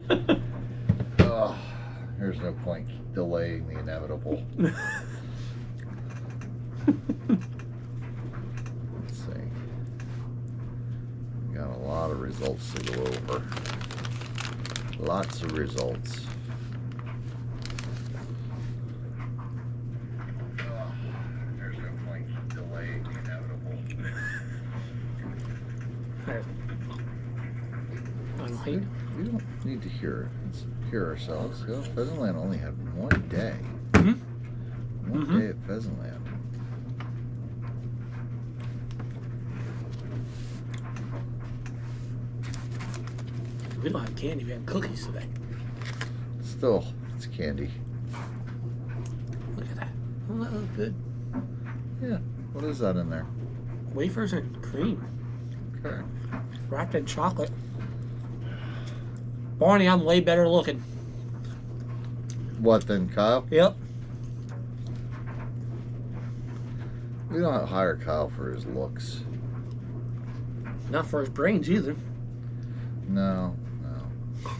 Oh, there's no point delaying the inevitable. Let's see. We got a lot of results to go over. Lots of results. Oh, there's no point delaying the inevitable. We don't need to hear it. Let's hear ourselves. You know, Pheasantland only had one day. One day at Pheasantland. We don't have candy. We have cookies today. Still, it's candy. Look at that. Oh, that looks good. Yeah. What is that in there? Wafers and cream. Okay. Wrapped in chocolate. Barney, I'm way better looking. What then, Kyle? Yep. We don't hire Kyle for his looks. Not for his brains either. No, no.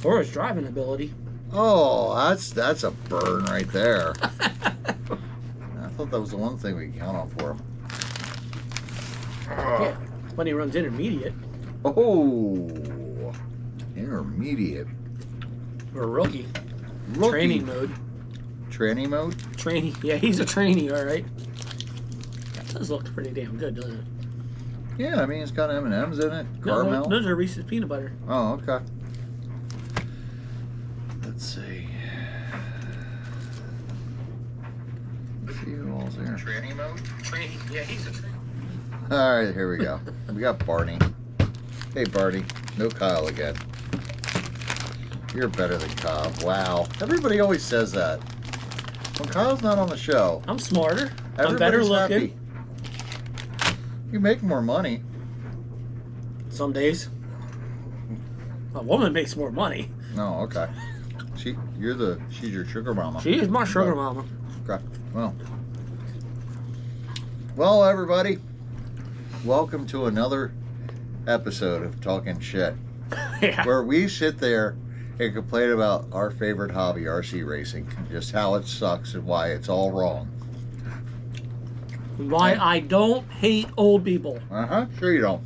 Or his driving ability. Oh, that's a burn right there. I thought that was the one thing we could count on for him. Yeah. When he runs intermediate. Oh, intermediate. Or rookie. Rookie. Training mode. Tranny mode? Trainee. Yeah, he's a trainee, all right. That does look pretty damn good, doesn't it? Yeah, I mean, it's got M&M's in it, No, caramel. those are Reese's peanut butter. Oh, okay. Let's see. Let's see who all's there. Tranny mode? Trainee. Yeah, he's a trainee. All right, here we go. We got Barney. Hey, Barney. No Kyle again. You're better than Kyle. Wow. Everybody always says that. When Kyle's not on the show, I'm smarter. I'm better everybody's looking. happy. You make more money. Some days. A woman makes more money. No, okay. She's your sugar mama. She is my sugar mama. Okay. Well, everybody, welcome to another episode of Talking Shit, Yeah. where we sit there and complain about our favorite hobby, RC racing, and just how it sucks and why it's all wrong. Why I don't hate old people. Sure you don't.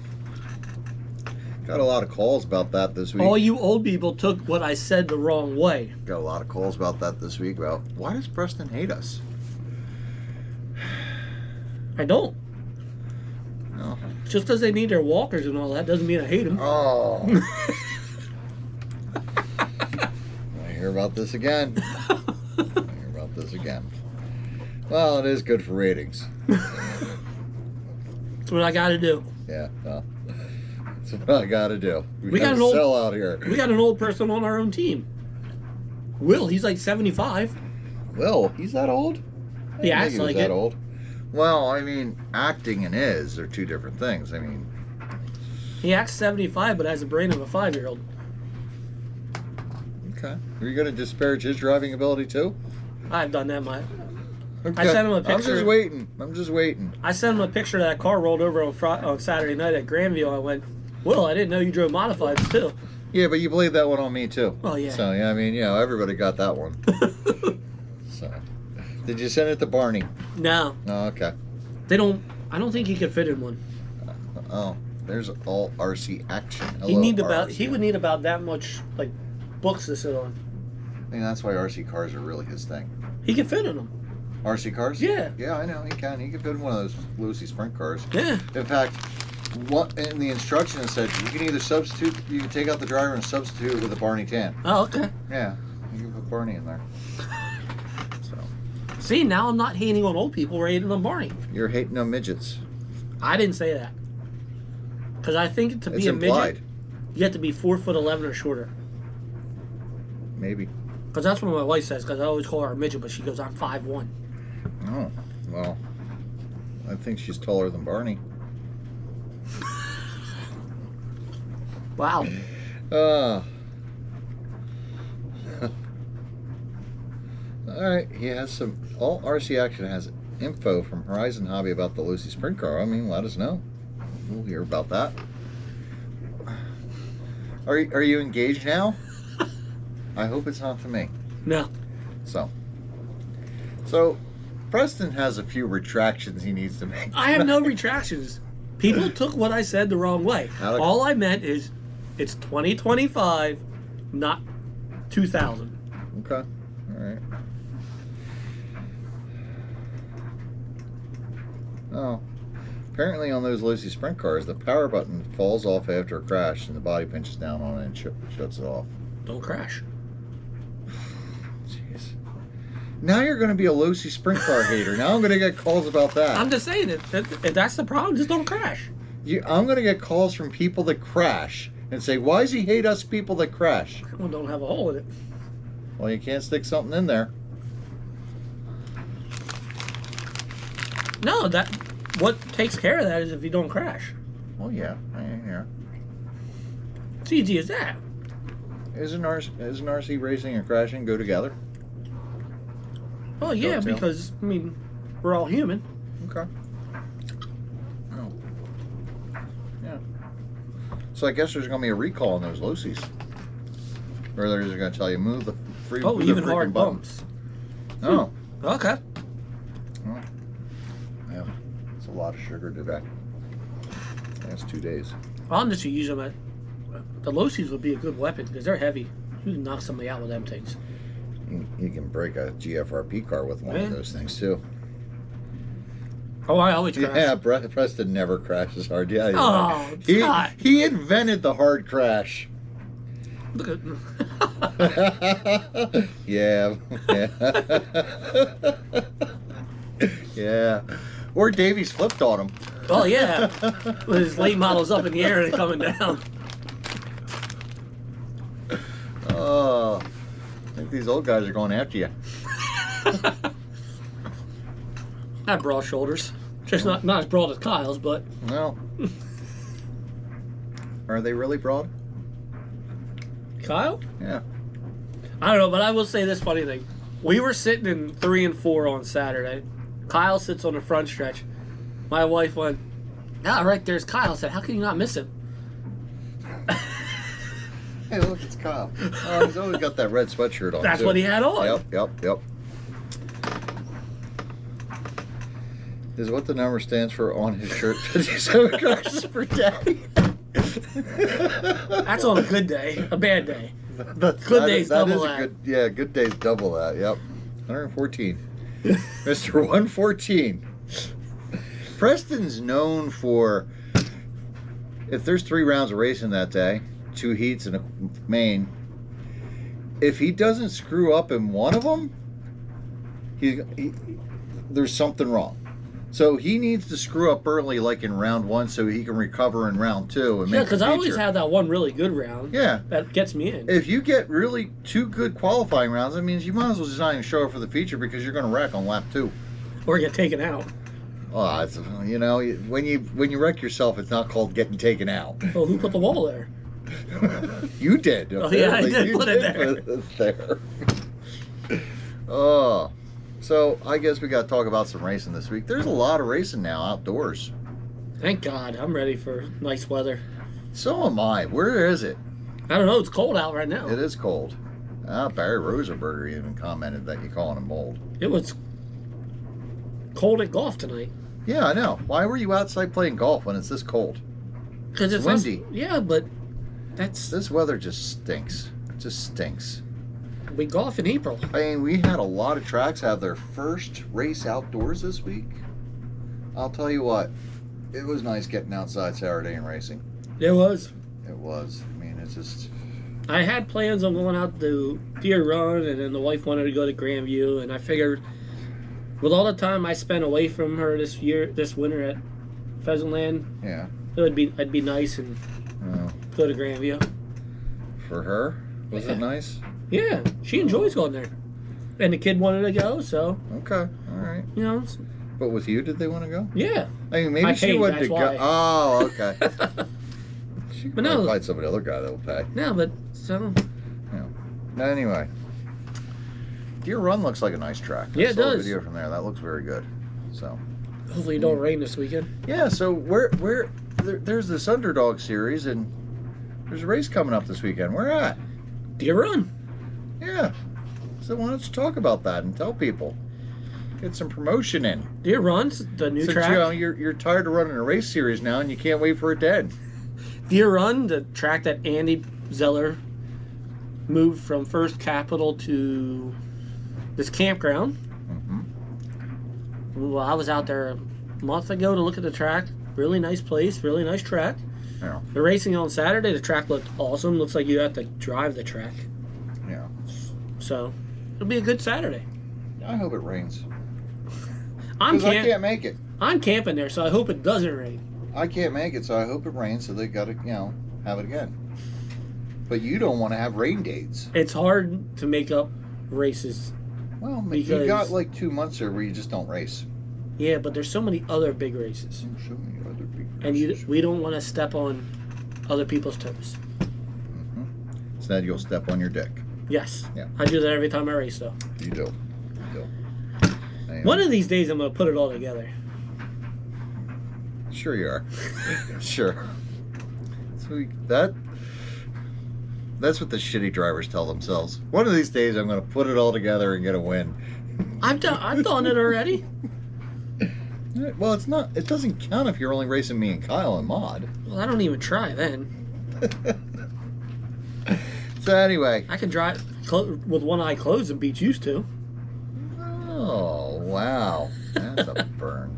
Got a lot of calls about that this week. All you old people took what I said the wrong way. Got a lot of calls about that this week about why does Preston hate us? I don't. No. Just because they need their walkers and all that doesn't mean I hate them. Oh. I hear about this again. Well, it is good for ratings. That's what I got to do. Yeah, well, that's what I got to do. We got got to an old- sell out here. We got an old person on our own team. Will, he's like 75. Will, he's that old? I He didn't acts think he was like that it. old. Well, I mean, acting and are two different things. I mean, He acts 75 but has the brain of a 5-year-old. okay. Are you going to disparage his driving ability too? I've done that, Mike. Okay. I sent him a I'm picture. just waiting. I sent him a picture of that car rolled over on Saturday night at Grandview. I went, Will, I didn't know you drove modifieds too. Yeah, but you believe that one on me too. Oh, yeah. So, yeah, I mean, everybody got that one. So, did you send it to Barney? No, Oh, okay. they don't. I don't think he could fit in one. Oh, there's all RC action. He would need about that much like books to sit on. I think that's why RC cars are really his thing. He can fit in them. RC cars? Yeah. Yeah, I know. He can. He can fit in one of those Lucy Sprint cars. Yeah. In fact, what in the instruction it said you can either substitute, you can take out the driver and substitute it with a Barney tan. Oh, okay. Yeah, you can put Barney in there. So See, now I'm not hating on old people. We're hating on Barney. you're hating on midgets. I didn't say that. Because I think to It's be a implied. midget, you have to be 4'11" or shorter. Maybe. Because that's what my wife says. Because I always call her a midget, but she goes, "I'm 5'1". Oh, well, I think she's taller than Barney. Wow. All right, he has some. All RC Action has info from Horizon Hobby about the Lucy Sprint car. I mean, let us know. We'll hear about that. Are you engaged now? I hope it's not to me. No. So Preston has a few retractions he needs to make. I have no retractions. People took what I said the wrong way. Alex. All I meant is it's 2025, not 2000. Okay. All right. Oh. Apparently on those Lucy Sprint cars, the power button falls off after a crash and the body pinches down on it and shuts it off. Don't crash. Jeez. Now you're going to be a Lucy Sprint car hater. Now I'm going to get calls about that. I'm just saying it. If that's the problem, just don't crash. I'm going to get calls from people that crash and say, why does he hate us people that crash? Well, don't have a hole in it. Well, you can't stick something in there. No, what takes care of that is if you don't crash. Well, yeah. Yeah. It's easy as that. Isn't RC racing and crashing go together? Well, yeah, Dovetail. because, I mean, we're all human. Okay. Oh. Yeah. So I guess there's going to be a recall on those Lucy's. Or they're just going to tell you, move the free Oh, the even freaking hard button. bumps. Oh. Okay. Oh. Yeah. It's a lot of sugar today. That's 2 days. I'm just use them the Lucy's would be a good weapon because they're heavy. You can knock somebody out with them things. You can break a GFRP car with one of those things, too. Oh, I always crash. Yeah, Preston never crashes hard. Yeah, Oh, Scott. he invented the hard crash. Look at Yeah. Yeah. Or Davies flipped on him. well, yeah. With his late models up in the air and coming down. Oh, I think these old guys are going after you. I have broad shoulders. Just not as broad as Kyle's, but Well, are they really broad? Kyle? Yeah. I don't know, but I will say this funny thing. We were sitting in 3 and 4 on Saturday. Kyle sits on the front stretch. My wife went, right there's Kyle. I said, how can you not miss him? Hey, look, it's Kyle. Oh, he's always got that red sweatshirt on. That's too. what he had on. Yep. Is what the number stands for on his shirt 57 crashes per day. That's on a good day. A bad day. Good day's double that. Good day's double that. Yep. 114. Mr. 114. Preston's known for, if there's 3 rounds of racing that day, 2 heats and a main, if he doesn't screw up in one of them, there's something wrong. So he needs to screw up early, like in round 1, so he can recover in round 2 and make because I always have that one really good round. Yeah. That gets me in. If you get really 2 good qualifying rounds, that means you might as well just not even show up for the feature because you're going to wreck on lap 2. Or get taken out. Oh, when you wreck yourself, it's not called getting taken out. Well, who put the wall there? You did. Oh, yeah, I did You put it there. Oh, so I guess we got to talk about some racing this week. There's a lot of racing now outdoors. Thank God. I'm ready for nice weather. So am I. Where is it? I don't know. It's cold out right now. It is cold. Barry Rosenberger even commented that you're calling him mold. It was cold at golf tonight. Yeah, I know. Why were you outside playing golf when it's this cold? Because it's windy. Yeah, but This weather just stinks. It just stinks. We golf in April. I mean, we had a lot of tracks have their first race outdoors this week. I'll tell you what, it was nice getting outside Saturday and racing. It was. It was. I mean, it's just... I had plans on going out to Deer Run, and then the wife wanted to go to Grandview, and I figured with all the time I spent away from her this winter at Pheasantland, Yeah. I'd be nice and go to Grandview. For her? Was it nice? Yeah, she enjoys going there. And the kid wanted to go, so... Okay, all right. You know, But with you, did they want to go? yeah. I mean, maybe I she paid, wanted to that's go. why. Oh, okay. She could no. find some other guy that will pay. No, but so... Yeah. Anyway. Deer Run looks like a nice track. Yeah, it I saw does. a video from there. That looks very good. So... Hopefully it don't rain this weekend. Yeah, so there's this underdog series, and There's a race coming up this weekend. Where at? Deer Run. Yeah. So why don't you talk about that and tell people? Get some promotion in. Deer Run's the new Since, track. you know, you're tired of running a race series now and you can't wait for it to end. Deer Run, the track that Andy Zeller moved from First Capital to this campground. Mm-hmm. Well, I was out there a month ago to look at the track. Really nice place, really nice track. Yeah. The racing on Saturday, the track looked awesome. Looks like you have to drive the track. Yeah. So, it'll be a good Saturday. I hope it rains. I can't make it. I'm camping there, so I hope it doesn't rain. I can't make it, so I hope it rains so they got to, have it again. But you don't want to have rain dates. It's hard to make up races. Well, because, you got like 2 months there where you just don't race. Yeah, but there's so many other big races. So many other big And races. we don't want to step on other people's toes. Mm-hmm. So then you'll step on your dick. Yes. Yeah. I do that every time I race, though. You do. Anyway. One of these days, I'm going to put it all together. Sure you are. Sure. So that's what the shitty drivers tell themselves. One of these days, I'm going to put it all together and get a win. I've done it already. Well, it's not. It doesn't count if you're only racing me and Kyle and Maud. Well, I don't even try then. So anyway. I can drive with one eye closed and beat used to. Oh, wow. That's a burn.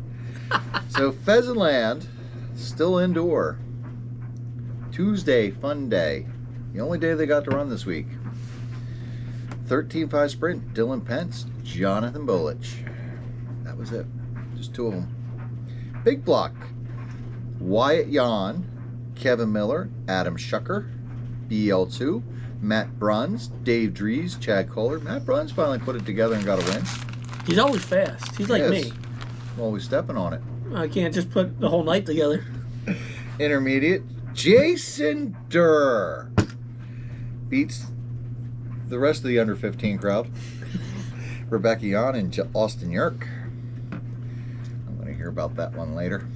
So Pheasantland, still indoor. Tuesday, fun day. The only day they got to run this week. 13.5 sprint, Dylan Pence, Jonathan Bolich. That was it. Just 2 of them. Big block. Wyatt Yan, Kevin Miller, Adam Shucker, BL2, Matt Bruns, Dave Dries, Chad Kohler. Matt Bruns finally put it together and got a win. He's always fast. He's like me. Always stepping on it. I can't just put the whole night together. Intermediate, Jason Durr beats the rest of the under 15 crowd. Rebecca Yan and Austin Yerk. I'm going to hear about that one later.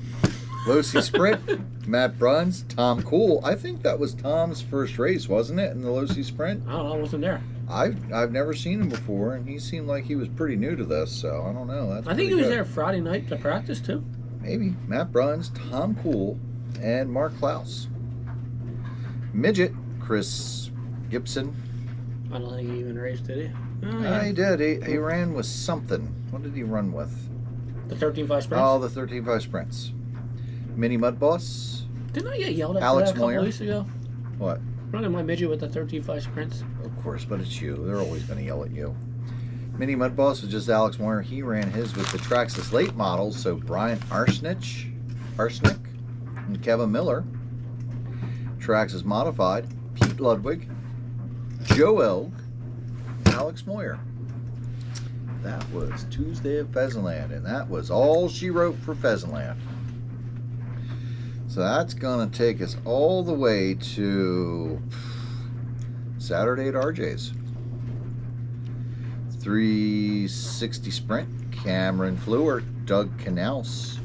Losi Sprint, Matt Bruns, Tom Cool. I think that was Tom's first race, wasn't it, in the Losi Sprint? I don't know. I wasn't there. I've never seen him before, and he seemed like he was pretty new to this, so I don't know. That's I think he pretty was good. there Friday night to practice, too. Maybe. Matt Bruns, Tom Cool, and Mark Klaus. Midget, Chris Gibson. I don't think he even raced, did he? Oh, Yeah, yeah. he did. He ran with something. What did he run with? The 13.5 sprints? Oh, the 13.5 sprints. Mini Mud Boss. Didn't I get yelled at Alex for that a couple Moyer. weeks ago? What? Running my midget with the 13.5 sprints. Of course, but it's you. They're always going to yell at you. Mini Mud Boss was just Alex Moyer. He ran his with the Traxxas late models, so Brian Arsenic, and Kevin Miller. Traxxas modified, Pete Ludwig, Joe Elg, Alex Moyer. That was Tuesday at Pheasantland, and that was all she wrote for Pheasantland. So that's going to take us all the way to Saturday at RJ's. 360 sprint, Cameron Fleur, Doug Knaus.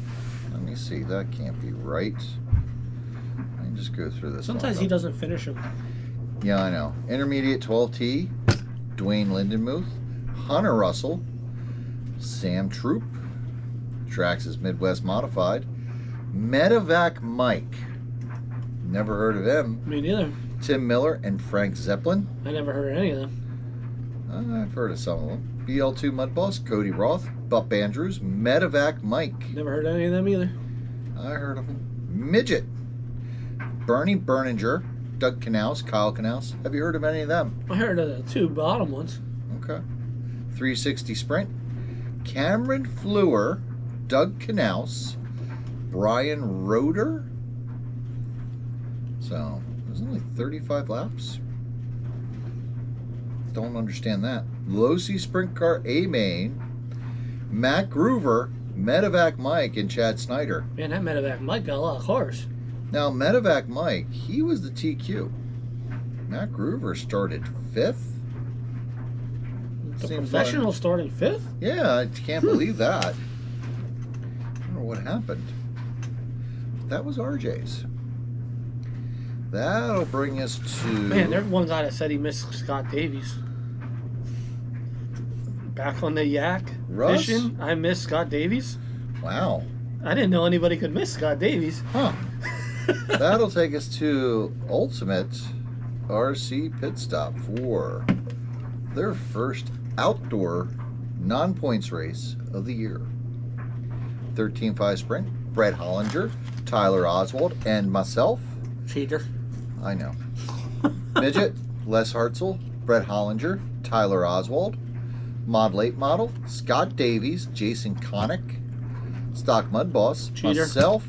Let me see, that can't be right. Let me just go through this. Sometimes he doesn't finish them. Yeah, I know. Intermediate 12T, Dwayne Lindenmuth, Hunter Russell, Sam Troop, Traxxas Midwest Modified, Medevac Mike. Never heard of him. Me neither. Tim Miller and Frank Zeppelin. I never heard of any of them. I've heard of some of them. BL2 Mud Boss, Cody Roth, Bup Andrews, Medevac Mike. Never heard of any of them either. I heard of them. Midget, Bernie Berninger, Doug Knaus, Kyle Knaus. Have you heard of any of them? I heard of the 2 bottom ones. Okay. 360 Sprint, Cameron Fleur, Doug Knaus, Brian Roeder. So, there's only 35 laps. Don't understand that. Losi Sprint Car A Main, Matt Groover, Medevac Mike, and Chad Snyder. Man, that Medevac Mike got a lot of cars. Now, Medevac Mike, he was the TQ. Matt Groover started 5th. The Seems professional starting 5th? Yeah, I can't believe that. I don't know what happened. That was RJ's. That'll bring us to... Man, there's one guy that said he missed Scott Davies. Back on the yak Russ? fishing, I missed Scott Davies. Wow. I didn't know anybody could miss Scott Davies. Huh. That'll take us to Ultimate RC Pit Stop for their first outdoor non-points race of the year. 13.5 sprint, Brett Hollinger, Tyler Oswald, and myself. Cheater. I know. Midget, Les Hartzell, Brett Hollinger, Tyler Oswald. Mod Late Model, Scott Davies, Jason Connick. Stock Mud Boss, Cheater. myself,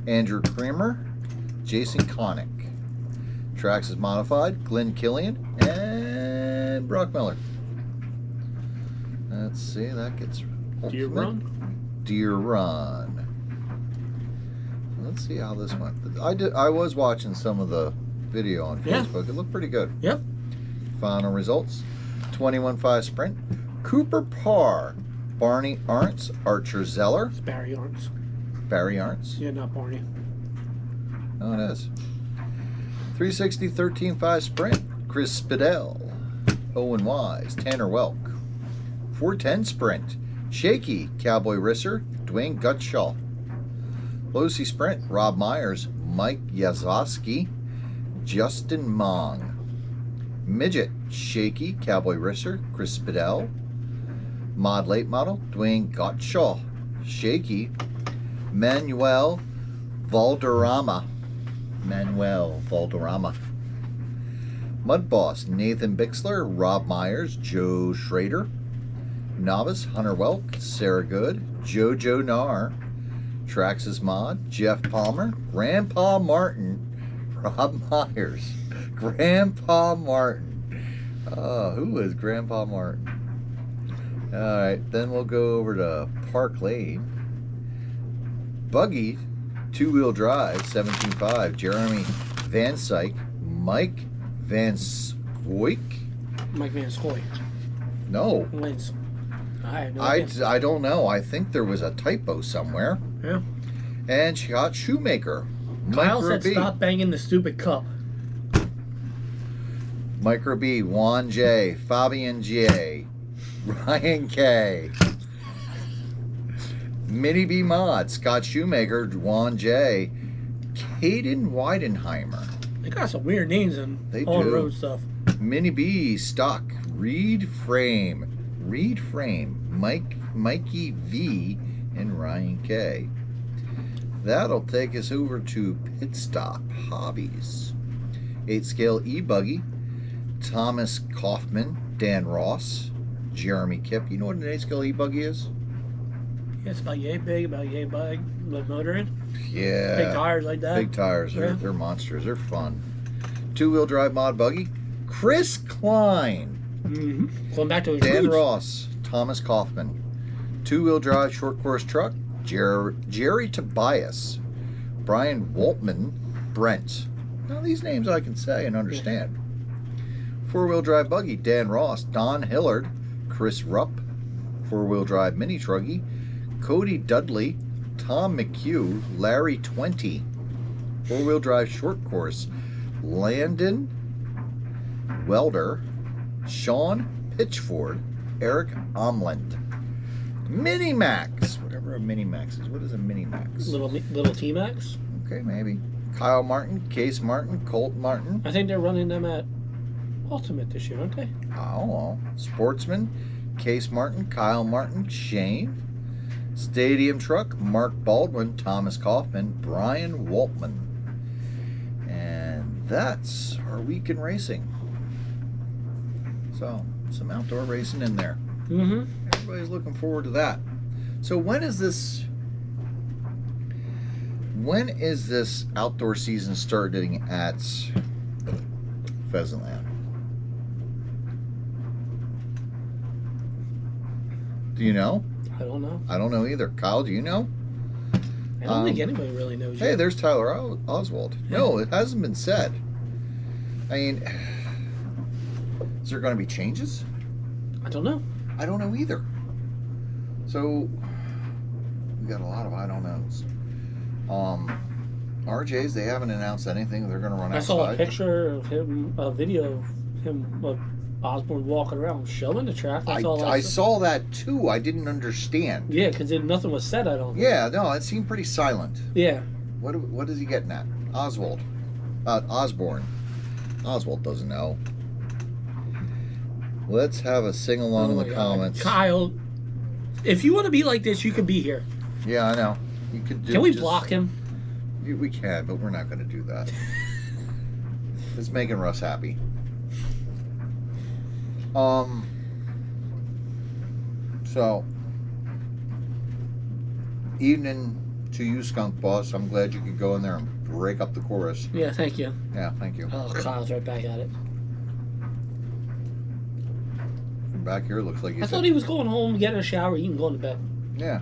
Andrew Kramer, Jason Connick. Tracks is modified, Glenn Killian, and Brock Miller. Let's see, that gets Deer Run. Deer Run. Let's see how this went. I was watching some of the video on Facebook. It looked pretty good. Yep. Final results: 21.5 sprint, Cooper Parr, Barney Arntz, Archer Zeller, It's Barry Arntz. Barry Arntz. Yeah, not Barney. Oh, it is. 360 13.5 sprint, Chris Spidell, Owen Wise, Tanner Welk. 410 sprint, Shaky, Cowboy Risser, Dwayne Gutshaw. Low C sprint, Rob Myers, Mike Yazowski, Justin Mong. Midget, Shaky, Cowboy Risser, Chris Spidell. Mod Late Model, Dwayne Gottschall. Shaky, Manuel Valderrama. Mud Boss, Nathan Bixler, Rob Myers, Joe Schrader. Novice, Hunter Welk, Sarah Good, Jojo Nar. Traxxas Mod, Jeff Palmer, Grandpa Martin, Rob Myers. Grandpa Martin. Who is Grandpa Martin? Alright, then we'll go over to Park Lane. Buggy, two-wheel drive, 17.5, Jeremy Van Syke, Mike Van Swoik. Mike Van Scoy. No. Wins. I have no idea. I don't know. I think there was a typo somewhere. Yeah. And Scott Shoemaker. Kyle Micro said B. stop banging the stupid cup. Micro B, Juan J, Fabian J, Ryan K, Mini B Mod, Scott Shoemaker, Juan J, Caden Weidenheimer. They got some weird names in They on do. road stuff. Mini B, Stock, Reed Frame, Mikey V, and Ryan K. That'll take us over to Pit Stop Hobbies. 8-scale E-Buggy, Thomas Kaufman, Dan Ross, Jeremy Kipp. You know what an 8-scale E-Buggy is? Yeah, it's about yay big, about yay big, like motoring. Yeah. Big tires like that. Big tires. They're monsters. They're fun. 2-wheel drive mod buggy, Chris Klein. Mm-hmm. Going back to his Dan roots. Ross, Thomas Kaufman. 2-wheel drive short course truck, Jerry Tobias, Brian Waltman, Brent. Now these names I can say and understand. 4-wheel drive buggy, Dan Ross, Don Hillard, Chris Rupp. 4-wheel drive mini truggy, Cody Dudley, Tom McHugh, Larry 20. 4-wheel drive short course, Landon Welder, Sean Pitchford, Eric Omland. Mini Max, whatever a Mini Max is. What is a Mini Max? Little T-Max. Okay, maybe. Kyle Martin, Case Martin, Colt Martin. I think they're running them at Ultimate this year, aren't they? Oh, Sportsman, Case Martin, Kyle Martin, Shane. Stadium Truck, Mark Baldwin, Thomas Kaufman, Brian Waltman. And that's our week in racing. So, some outdoor racing in there. Mm-hmm. Everybody's looking forward to that. So when is this outdoor season starting at Pheasantland? Do you know? I don't know. I don't know either. Kyle, do you know? I don't think anybody really knows Hey, yet. there's Tyler Oswald. No, it hasn't been said. I mean, is there going to be changes? I don't know. I don't know either. So we got a lot of I don't knows. RJ's, they haven't announced anything. They're going to run outside. I saw a picture of him, a video of him, Osborne walking around showing the track. That's all I saw that too. I didn't understand. Yeah, because nothing was said, I don't think. Yeah, no, it seemed pretty silent. Yeah. What is he getting at? Osborne. Oswald doesn't know. Let's have a sing-along in the comments. Kyle, if you want to be like this, you can be here. Yeah, I know. You could do. Can we block him? We can, but we're not going to do that. It's making Russ happy. So, evening to you, Skunk Boss. I'm glad you could go in there and break up the chorus. Yeah, thank you. Yeah, thank you. Oh, Kyle's right back at it. From back here, it looks like I thought he was going home, getting a shower, eating, going to bed. Yeah.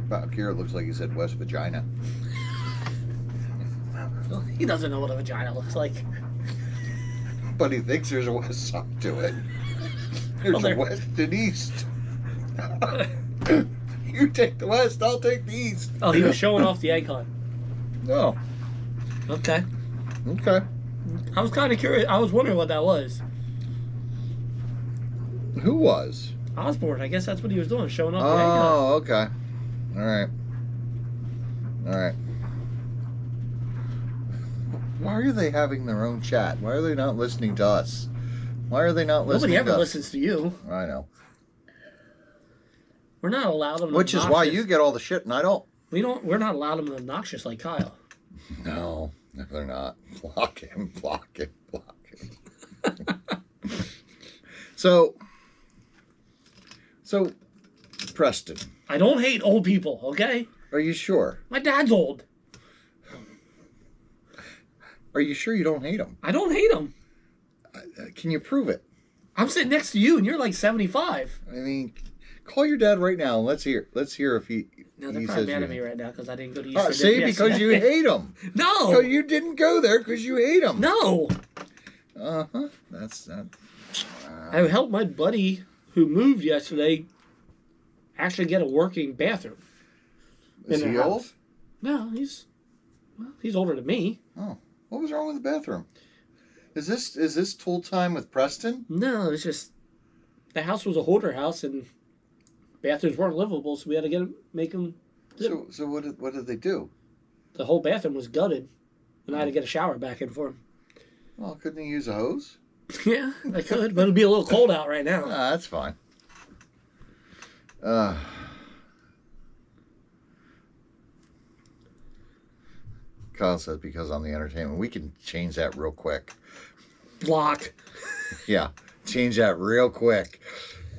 Back here, it looks like he said West Vagina. He doesn't know what a vagina looks like. But he thinks there's a west side to it. There's a west and east. You take the west, I'll take the east. Oh, he was showing off the icon. No. Okay. Okay. I was kind of curious. I was wondering what that was. Who was? Osborne. I guess that's what he was doing, showing off the icon. Oh, okay. All right. All right. Why are they having their own chat? Why are they not listening to us? Why are they not listening to us? Nobody ever listens to you. I know. We're not allowed them. Which is why you get all the shit and I don't. We're not allowed them obnoxious like Kyle. No, they're not. Block him, block him, block him. So, Preston. I don't hate old people, okay? Are you sure? My dad's old. Are you sure you don't hate him? I don't hate him. Can you prove it? I'm sitting next to you, and you're like 75. I mean, call your dad right now and let's hear if he. No, they're probably mad at me right now because I didn't go to Easter. Because you hate him. No. So you didn't go there because you hate him. No. Uh-huh. That's that. I helped my buddy who moved yesterday actually get a working bathroom. Is he old? No, he's older than me. Oh, what was wrong with the bathroom? Is this tool time with Preston? No, it's just the house was a hoarder house and bathrooms weren't livable, so we had to make them. So what did they do? The whole bathroom was gutted, and I had to get a shower back in for him. Well, couldn't he use a hose? Yeah, I could, but it'd be a little cold out right now. Ah, that's fine. Kyle says because I'm the entertainment. We can change that real quick. Block. Yeah, change that real quick.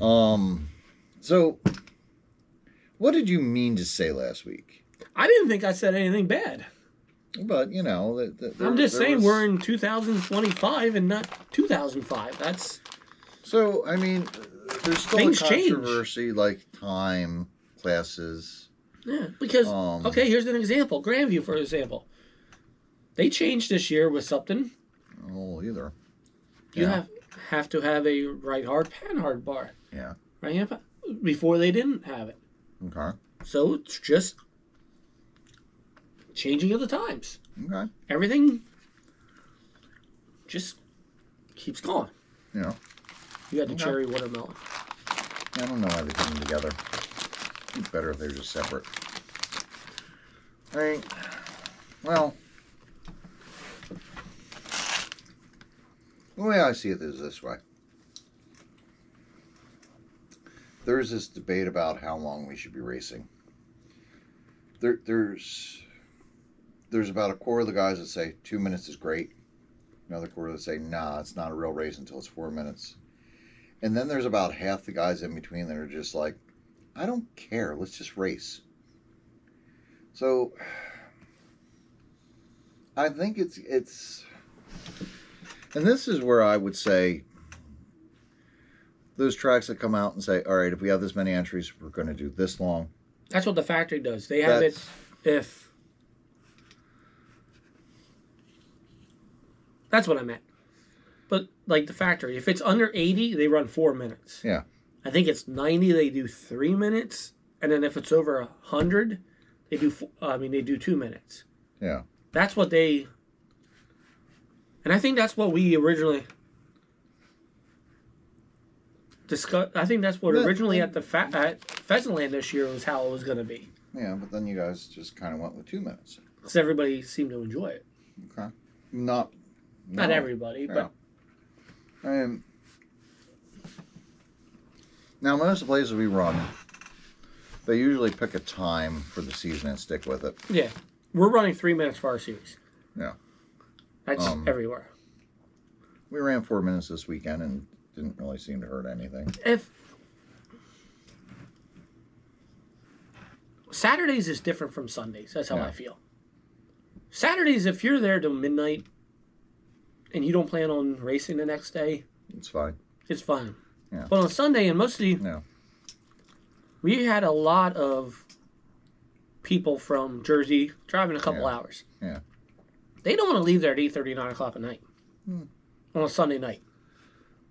So, what did you mean to say last week? I didn't think I said anything bad. But, you know... I'm just saying we're in 2025 and not 2005. That's... So, I mean, there's still Things a controversy, like time, classes. Yeah, because, okay, here's an example. Grandview, for example. They changed this year with something. Oh, either. You have to have a right hard, pan hard bar. Yeah. Right hand, before they didn't have it. Okay. So it's just changing of the times. Okay. Everything just keeps going. Yeah. You had the cherry watermelon. I don't know everything together. It's better if they're just separate. All right. Well, the way I see it is this way. There's this debate about how long we should be racing. There's about a quarter of the guys that say 2 minutes is great. Another quarter that say, nah, it's not a real race until it's 4 minutes. And then there's about half the guys in between that are just like, I don't care. Let's just race. So, I think it's... And this is where I would say those tracks that come out and say, all right, if we have this many entries, we're going to do this long. That's what the factory does. They have it if... That's what I meant. But, like the factory, if it's under 80, they run 4 minutes. Yeah. I think it's 90, they do 3 minutes. And then if it's over 100, they do 2 minutes. Yeah. That's what they... And I think that's what we originally discussed. I think that's what originally at Pheasantland this year was how it was going to be. Yeah, but then you guys just kind of went with 2 minutes. Because everybody seemed to enjoy it. Okay. Not everybody, yeah. But... now, most of the places we run, they usually pick a time for the season and stick with it. Yeah. We're running 3 minutes for our series. Yeah. That's everywhere. We ran 4 minutes this weekend and didn't really seem to hurt anything. If Saturdays is different from Sundays. That's how I feel. Saturdays, if you're there till midnight and you don't plan on racing the next day, it's fine. It's fine. Yeah. But on Sunday, and mostly, we had a lot of people from Jersey driving a couple hours. Yeah. They don't want to leave there at 8:30, 9 o'clock at night on a Sunday night.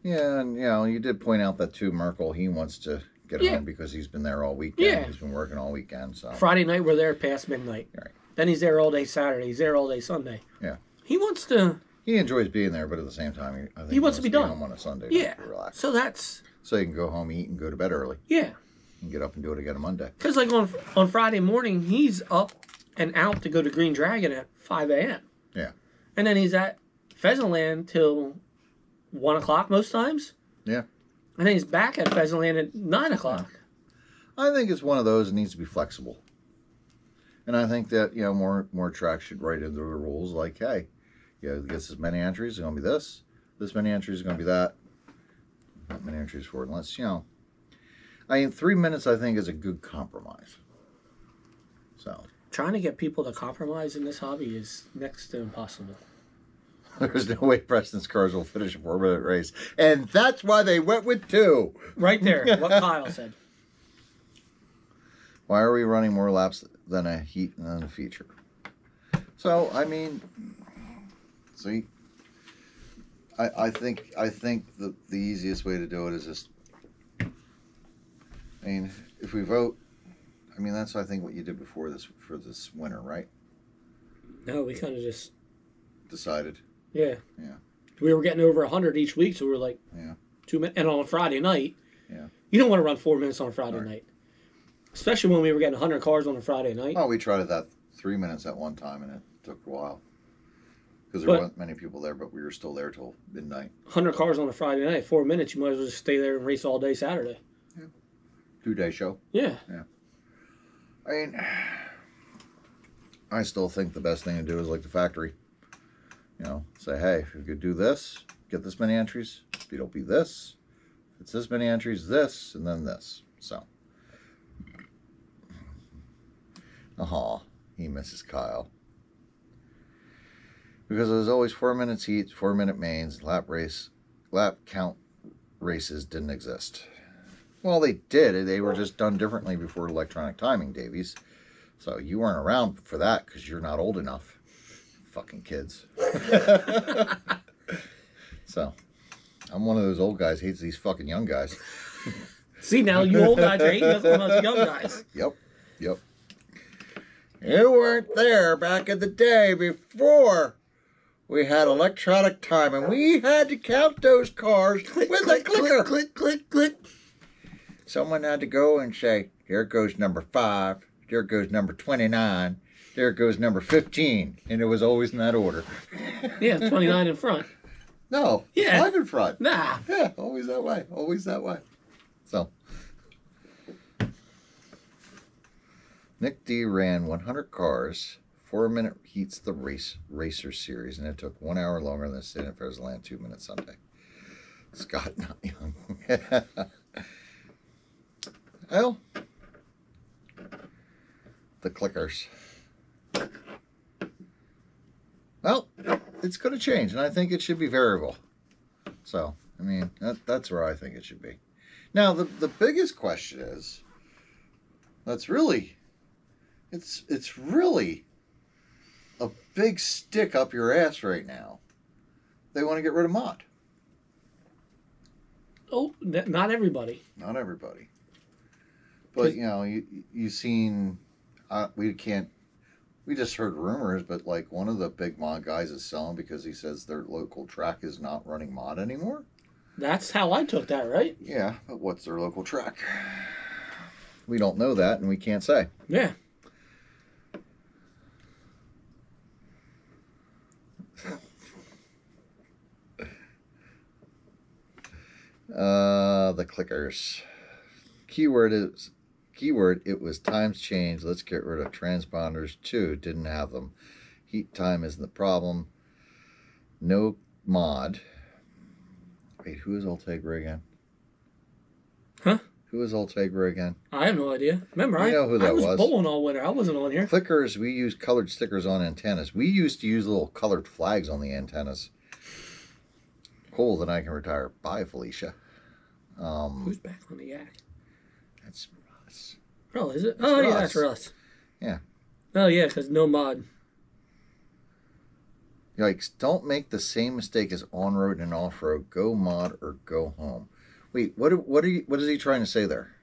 Yeah, and you did point out that too, Merkel, he wants to get home because he's been there all weekend. Yeah. He's been working all weekend. So Friday night, we're there past midnight. Right. Then he's there all day Saturday. He's there all day Sunday. Yeah. He wants to... He enjoys being there, but at the same time, I think he wants to be done home on a Sunday. Yeah. To relax. So that's... So you can go home, eat, and go to bed early. Yeah. And get up and do it again on Monday. Because like on Friday morning, he's up and out to go to Green Dragon at 5 a.m. Yeah. And then he's at Pheasantland till 1 o'clock most times. Yeah. And then he's back at Pheasantland at 9 o'clock. I think it's one of those that needs to be flexible. And I think that, more tracks should write into the rules like, hey, it gets as many entries, it's going to be this. This many entries is going to be that. Not many entries for it. Unless, 3 minutes, I think, is a good compromise. So. Trying to get people to compromise in this hobby is next to impossible. There's no way Preston's cars will finish a 4-minute race. And that's why they went with 2. Right there, what Kyle said. Why are we running more laps than a heat and then a feature? So, see, I think the easiest way to do it is just, if we vote, that's I think what you did before this for this winter, right? No, we kind of just decided. Yeah. Yeah. We were getting over 100 each week, so we were like 2 minutes. And on a Friday night, you don't want to run 4 minutes on a Friday night. Especially when we were getting 100 cars on a Friday night. Oh, we tried that 3 minutes at one time, and it took a while. Because there weren't many people there, but we were still there till midnight. 100 cars on a Friday night, 4 minutes, you might as well just stay there and race all day Saturday. Yeah. 2-day show. Yeah. Yeah. I still think the best thing to do is like the factory. Say, hey, if you could do this, get this many entries. If you don't be this, if it's this many entries, this, and then this. So. He misses Kyle. Because it was always 4 minutes heats, 4 minute mains, lap count races didn't exist. Well, they did. They were just done differently before electronic timing, Davies. So you weren't around for that because you're not old enough. Fucking kids. So, I'm one of those old guys hates these fucking young guys. See, now you old guys are hating us on us young guys. Yep. You weren't there back in the day before we had electronic time, and we had to count those cars with a clicker. Click. Someone had to go and say, here goes number 5, here goes number 29, there goes number 15, and it was always in that order. Yeah, 29 in front. No, 5 in front. Nah. Yeah, always that way. So. Nick D ran 100 cars, 4-minute heats the racer series, and it took 1 hour longer than State at Pheasantland 2-minute Sunday. Scott, not young. Well, the clickers. Well, it's going to change, and I think it should be variable. So, that's where I think it should be. Now, the biggest question is, it's really a big stick up your ass right now. They want to get rid of mod. Oh, not everybody. Not everybody. But, you've seen, we can't We just heard rumors, but like one of the big mod guys is selling because he says their local track is not running mod anymore. That's how I took that, right? Yeah, but what's their local track? We don't know that, and we can't say. Yeah. The clickers. Keyword, it was times change. Let's get rid of transponders too. Didn't have them. Heat time isn't the problem. No mod. Wait, who is Ultegra again? Huh? Who is Ultegra again? I have no idea. Remember, You know who that I was was. bowling all winter. I wasn't on here. Clickers, we use colored stickers on antennas. We used to use little colored flags on the antennas. Cool, then I can retire. Bye, Felicia. Who's back on the yak? That's Russ. Oh, is it? That's Oh, yeah, Russ. that's Russ. Yeah. Oh, yeah, because no mod. Yikes, don't make the same mistake as on-road and off-road. Go mod or go home. Wait, what is he trying to say there?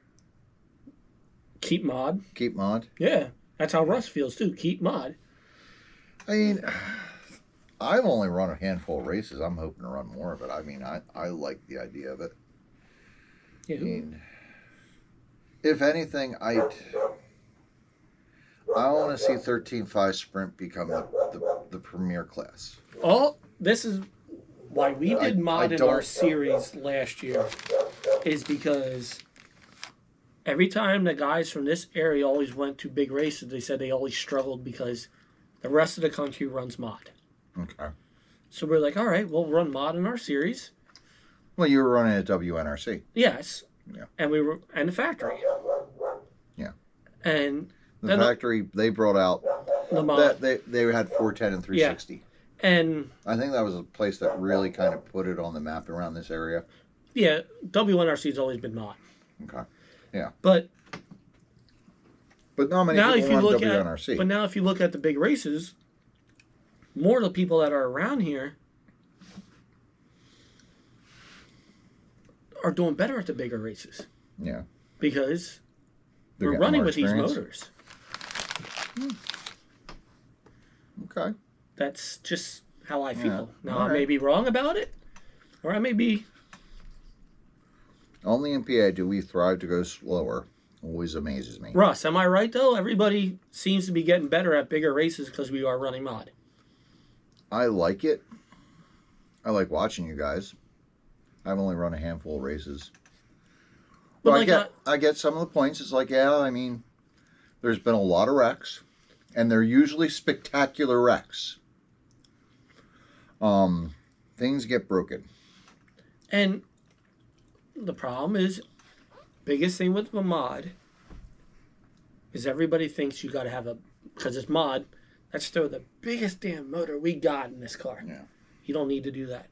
Keep mod. Keep mod? Yeah, that's how Russ feels, too. Keep mod. I mean, I've only run a handful of races. I'm hoping to run more of it. I mean, I like the idea of it. Yeah, I mean, if anything, I want to see 13.5 Sprint become the premier class. Oh, this is why we did mod in our series last year, is because every time the guys from this area always went to big races, they said they always struggled because the rest of the country runs mod. Okay. So we're like, all right, we'll run mod in our series. Well, you were running at WNRC. Yes. Yeah. And we were, and the factory. Yeah. And the factory, they brought out the mod. They had 410 and 360. Yeah. And I think that was a place that really kind of put it on the map around this area. Yeah, WNRC's always been mod. Okay. Yeah. But not many now people run WNRC. But now if you look at the big races, more of the people that are around here are doing better at the bigger races. Yeah. Because They're we're running with experience. these motors. Okay. That's just how I feel. Yeah. Now, All I may right. be wrong about it, or I may be... Only in PA do we thrive to go slower. Always amazes me. Russ, am I right, though? Everybody seems to be getting better at bigger races because we are running mod. I like it. I like watching you guys. I've only run a handful of races. But But I get some of the points. It's like, yeah, I mean, there's been a lot of wrecks, and they're usually spectacular wrecks. Things get broken. And the problem is, biggest thing with the mod is everybody thinks you got to have because it's mod, let's throw the biggest damn motor we got in this car. Yeah. You don't need to do that.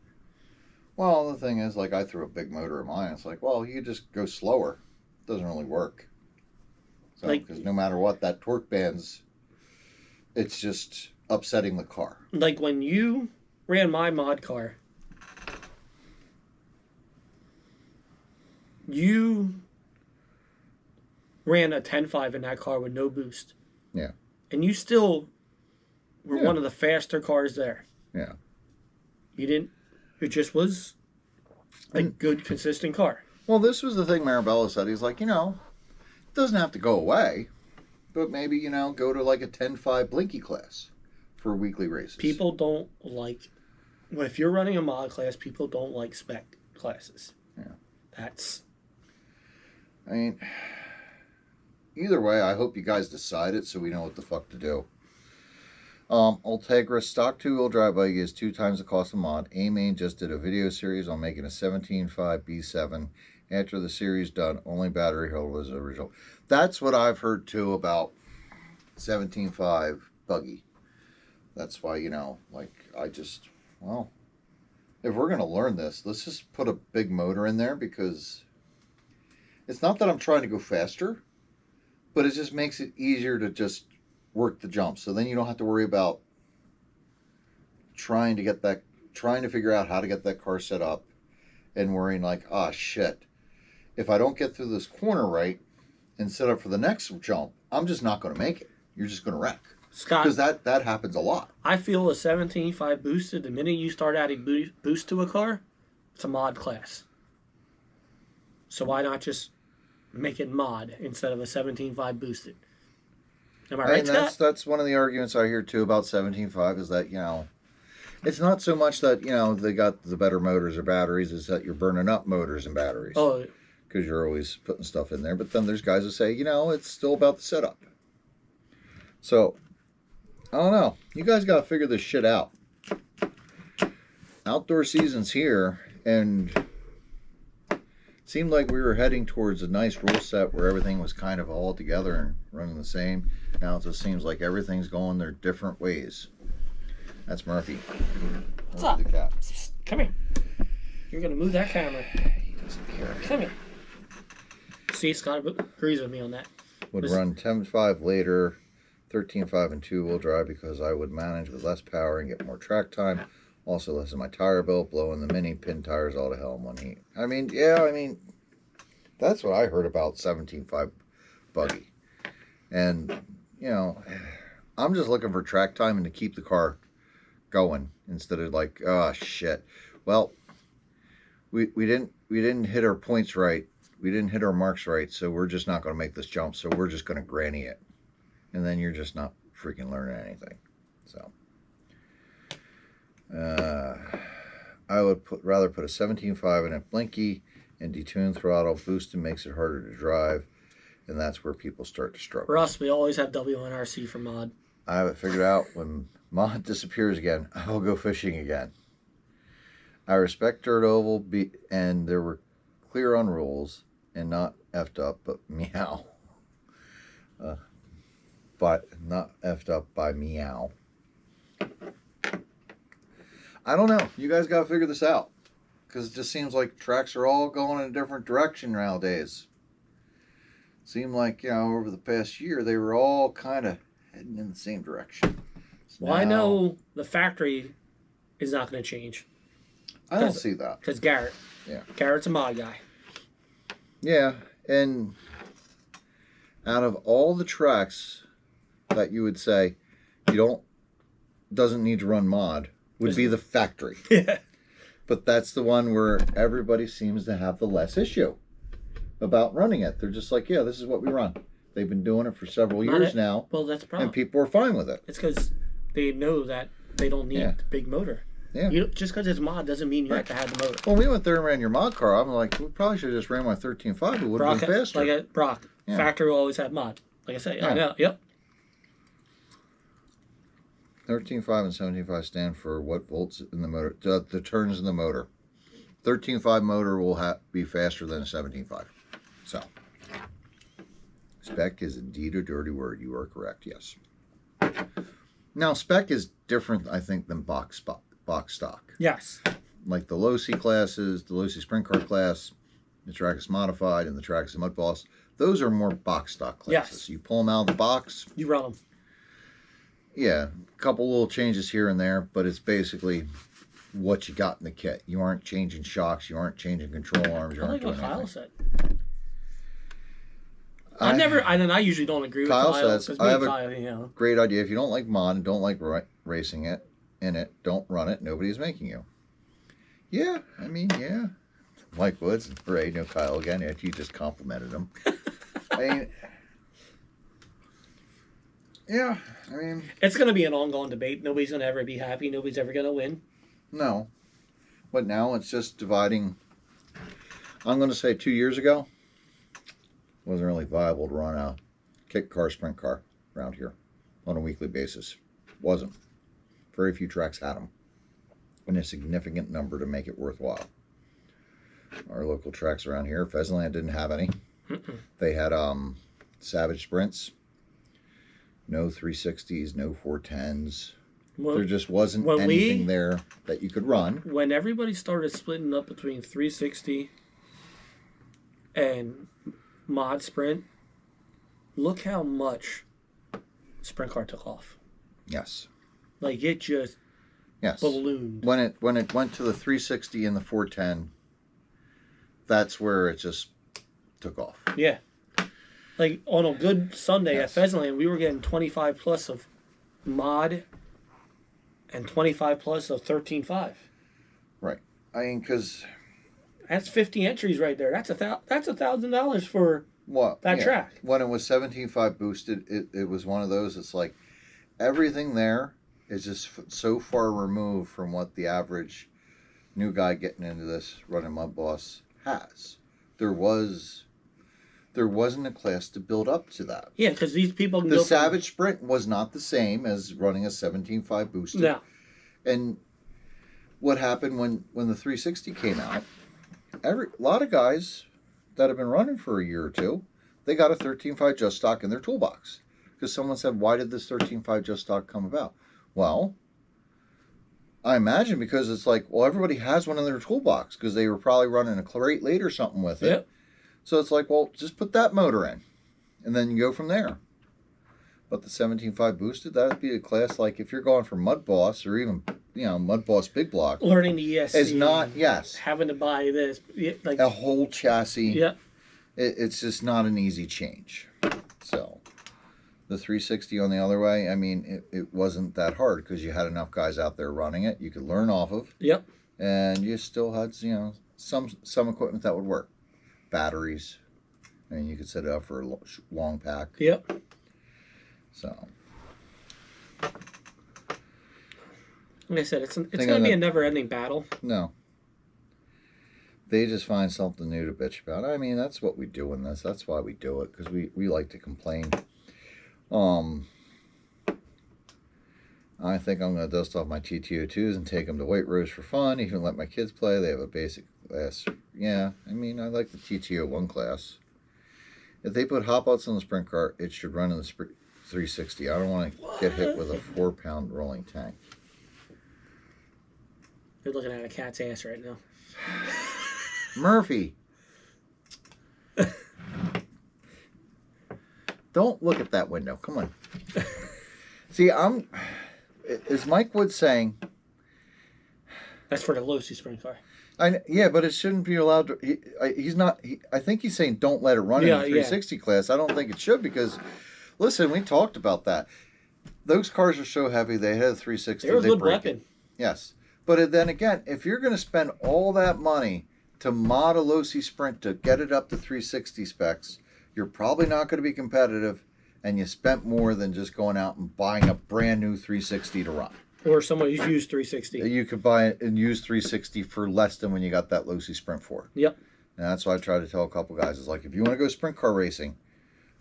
Well, the thing is, like, I threw a big motor in mine. It's like, well, you just go slower. It doesn't really work. So, because no matter what, that torque band's, it's just upsetting the car. Like when you ran my mod car, you ran a 10.5 in that car with no boost. Yeah. And you still were one of the faster cars there. Yeah. You didn't, it just was a good, consistent car. Well, this was the thing Marabella said. He's like, it doesn't have to go away, but maybe, go to like a 10.5 Blinky class for weekly races. People don't like, well, if you're running a mod class, people don't like spec classes. Yeah. That's... I mean, either way, I hope you guys decide it so we know what the fuck to do. Ultegra stock two-wheel drive bike is 2 times the cost of mod. A-Main just did a video series on making a 17.5 B7. After the series done, only battery held was original. That's what I've heard too about 17.5 buggy. That's why, if we're going to learn this, let's just put a big motor in there, because it's not that I'm trying to go faster, but it just makes it easier to just work the jump. So then you don't have to worry about trying to figure out how to get that car set up and worrying like, shit, if I don't get through this corner right and set up for the next jump, I'm just not going to make it. You're just going to wreck. Scott, Because that happens a lot. I feel a 17.5 boosted, the minute you start adding boost to a car, it's a mod class. So why not just make it mod instead of a 17.5 boosted? Am I right, Scott? That's one of the arguments I hear too about 17.5 is that, it's not so much that, they got the better motors or batteries, it's that you're burning up motors and batteries. Oh, because you're always putting stuff in there. But then there's guys that say, it's still about the setup. So, I don't know. You guys got to figure this shit out. Outdoor season's here, and it seemed like we were heading towards a nice rule set where everything was kind of all together and running the same. Now it just seems like everything's going their different ways. That's Murphy. What's up? The cat. Come here. You're going to move that camera. He doesn't care. Come here. See, Scott agrees with me on that. Would run 10.5 later, 13.5 and 2-wheel drive because I would manage with less power and get more track time. Also lessen my tire bill, blowing the mini pin tires all to hell in one heat. That's what I heard about 17.5 buggy. And, I'm just looking for track time and to keep the car going instead of like, oh shit. Well, we didn't hit our points right. We didn't hit our marks right, so we're just not going to make this jump. So we're just going to granny it, and then you're just not freaking learning anything. So I would rather put a 17.5 in a blinky and detune throttle. Boosting makes it harder to drive, and that's where people start to struggle. Russ, we always have WNRC for mod. I have it figured out. When mod disappears again, I'll go fishing again. I respect Dirt Oval, and there were clear on rules and not effed up, but meow. But not effed up by meow. I don't know. You guys got to figure this out. Because it just seems like tracks are all going in a different direction nowadays. Seemed like, over the past year, they were all kind of heading in the same direction. So well, I know the factory is not going to change. I don't see that. Because Garrett. Yeah. Garrett's a mod guy. Yeah, and out of all the tracks that you would say doesn't need to run mod would be the factory. Yeah. But that's the one where everybody seems to have the less issue about running it. They're just like, yeah, this is what we run. They've been doing it for several years now. Well, that's the problem. And people are fine with it. It's because they know that they don't need the big motor. Yeah. Just because it's mod doesn't mean you have to have the motor. Well, we went there and ran your mod car. I'm like, we probably should have just ran my 13.5. It would have been faster. Factory will always have mod. Like I said, I know. Yep. 13.5 and 17.5 stand for what volts in the motor, the turns in the motor. 13.5 motor will be faster than a 17.5. So, spec is indeed a dirty word. You are correct, yes. Now, spec is different, I think, than box stock. Yes. Like the low C classes, the low C sprint car class, the Trackist Modified, and the Trackist Mud Boss. Those are more box stock classes. Yes. You pull them out of the box. You run them. Yeah, a couple little changes here and there, but it's basically what you got in the kit. You aren't changing shocks. You aren't changing control arms. You aren't doing anything. Kyle said. I usually don't agree with Kyle. Kyle says, I have a great idea. If you don't like mod and don't like racing it, don't run it. Nobody's making you. Yeah, yeah. Mike Woods, Ray, Kyle again, after you just complimented him. It's going to be an ongoing debate. Nobody's going to ever be happy. Nobody's ever going to win. No. But now it's just dividing. I'm going to say 2 years ago, it wasn't really viable to run a kit car, sprint car around here on a weekly basis. Wasn't. Very few tracks had them. And a significant number to make it worthwhile. Our local tracks around here, Pheasantland didn't have any. They had Savage Sprints. No 360s, no 410s. There just wasn't anything there that you could run. When everybody started splitting up between 360 and mod sprint, look how much sprint car took off. Yes. Like it just ballooned. When it went to the 360 and the 410, that's where it just took off. Yeah. Like on a good Sunday at Pheasantland, we were getting 25 plus of mod and 25 plus of 13.5. Right. I mean, because That's 50 entries right there. That's $1,000 for what that track. When it was 17.5 boosted, it was one of those. It's like everything there is just so far removed from what the average new guy getting into this running Mud Boss has. There wasn't a class to build up to that. Yeah, because these people can the go Savage Sprint was not the same as running a 17.5 boosted. No. And what happened when the 360 came out, a lot of guys that have been running for a year or two, they got a 13.5 just stock in their toolbox. Because someone said, why did this 13.5 just stock come about? Well, I imagine because it's like, well, everybody has one in their toolbox because they were probably running a Clarate late or something with it. Yep. So it's like, well, just put that motor in, and then you go from there. But the 17.5 boosted, that would be a class like if you're going for Mud Boss or even, Mud Boss Big Block. Learning the ESC. Is not, yes. Having to buy this. Like a whole chassis. Yeah. It's just not an easy change. So, the 360 on the other way, I mean, it wasn't that hard because you had enough guys out there running it you could learn off of. Yep. And you still had, some equipment that would work. Batteries. And you could set it up for a long pack. Yep. So, like I said, it's going to be a never-ending battle. No. They just find something new to bitch about. I mean, that's what we do in this. That's why we do it, because we like to complain. I think I'm going to dust off my TT02s and take them to White Rose for fun. Even let my kids play. They have a basic class. Yeah, I mean, I like the TT01 class. If they put hot outs on the sprint car, it should run in the 360. I don't want to get hit with a 4-pound rolling tank. You're looking at a cat's ass right now. Murphy. Don't look at that window. Come on. See, is Mike Wood saying... That's for the Lucy sprint car. Yeah, but it shouldn't be allowed to... He's not... I think he's saying don't let it run in the 360 class. I don't think it should because... Listen, we talked about that. Those cars are so heavy, they had a 360. They're a good weapon. Yes. But then again, if you're going to spend all that money to mod a Losi Sprint to get it up to 360 specs, you're probably not going to be competitive, and you spent more than just going out and buying a brand new 360 to run. Or someone who's used 360. You could buy it and use 360 for less than when you got that Losi Sprint for. Yep. And that's why I try to tell a couple guys, is like, if you want to go sprint car racing,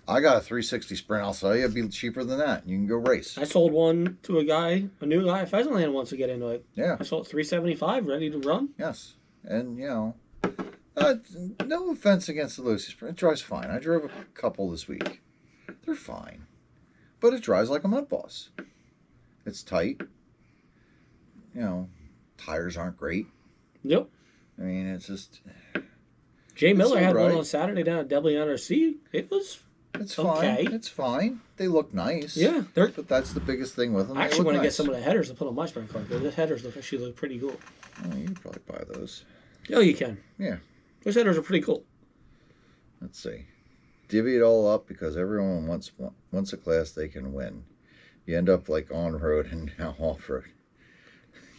I got a 360 Sprint. I'll sell you. It'd be cheaper than that. You can go race. I sold one to a new guy at Pheasantland wants to get into it. Yeah. I sold $375, ready to run. Yes. And, no offense against the Lucy Sprint. It drives fine. I drove a couple this week. They're fine. But it drives like a Mud Boss. It's tight. Tires aren't great. Yep. I mean, it's just... Jay Miller had one on Saturday down at WNRC. It's fine. Okay. It's fine. They look nice. Yeah. But that's the biggest thing with them. I actually want to get some of the headers to put on my sprint car because the headers look pretty cool. Oh, you can probably buy those. Oh, you can. Yeah. Those headers are pretty cool. Let's see. Divvy it all up because everyone wants a class they can win. You end up like on-road and now off-road.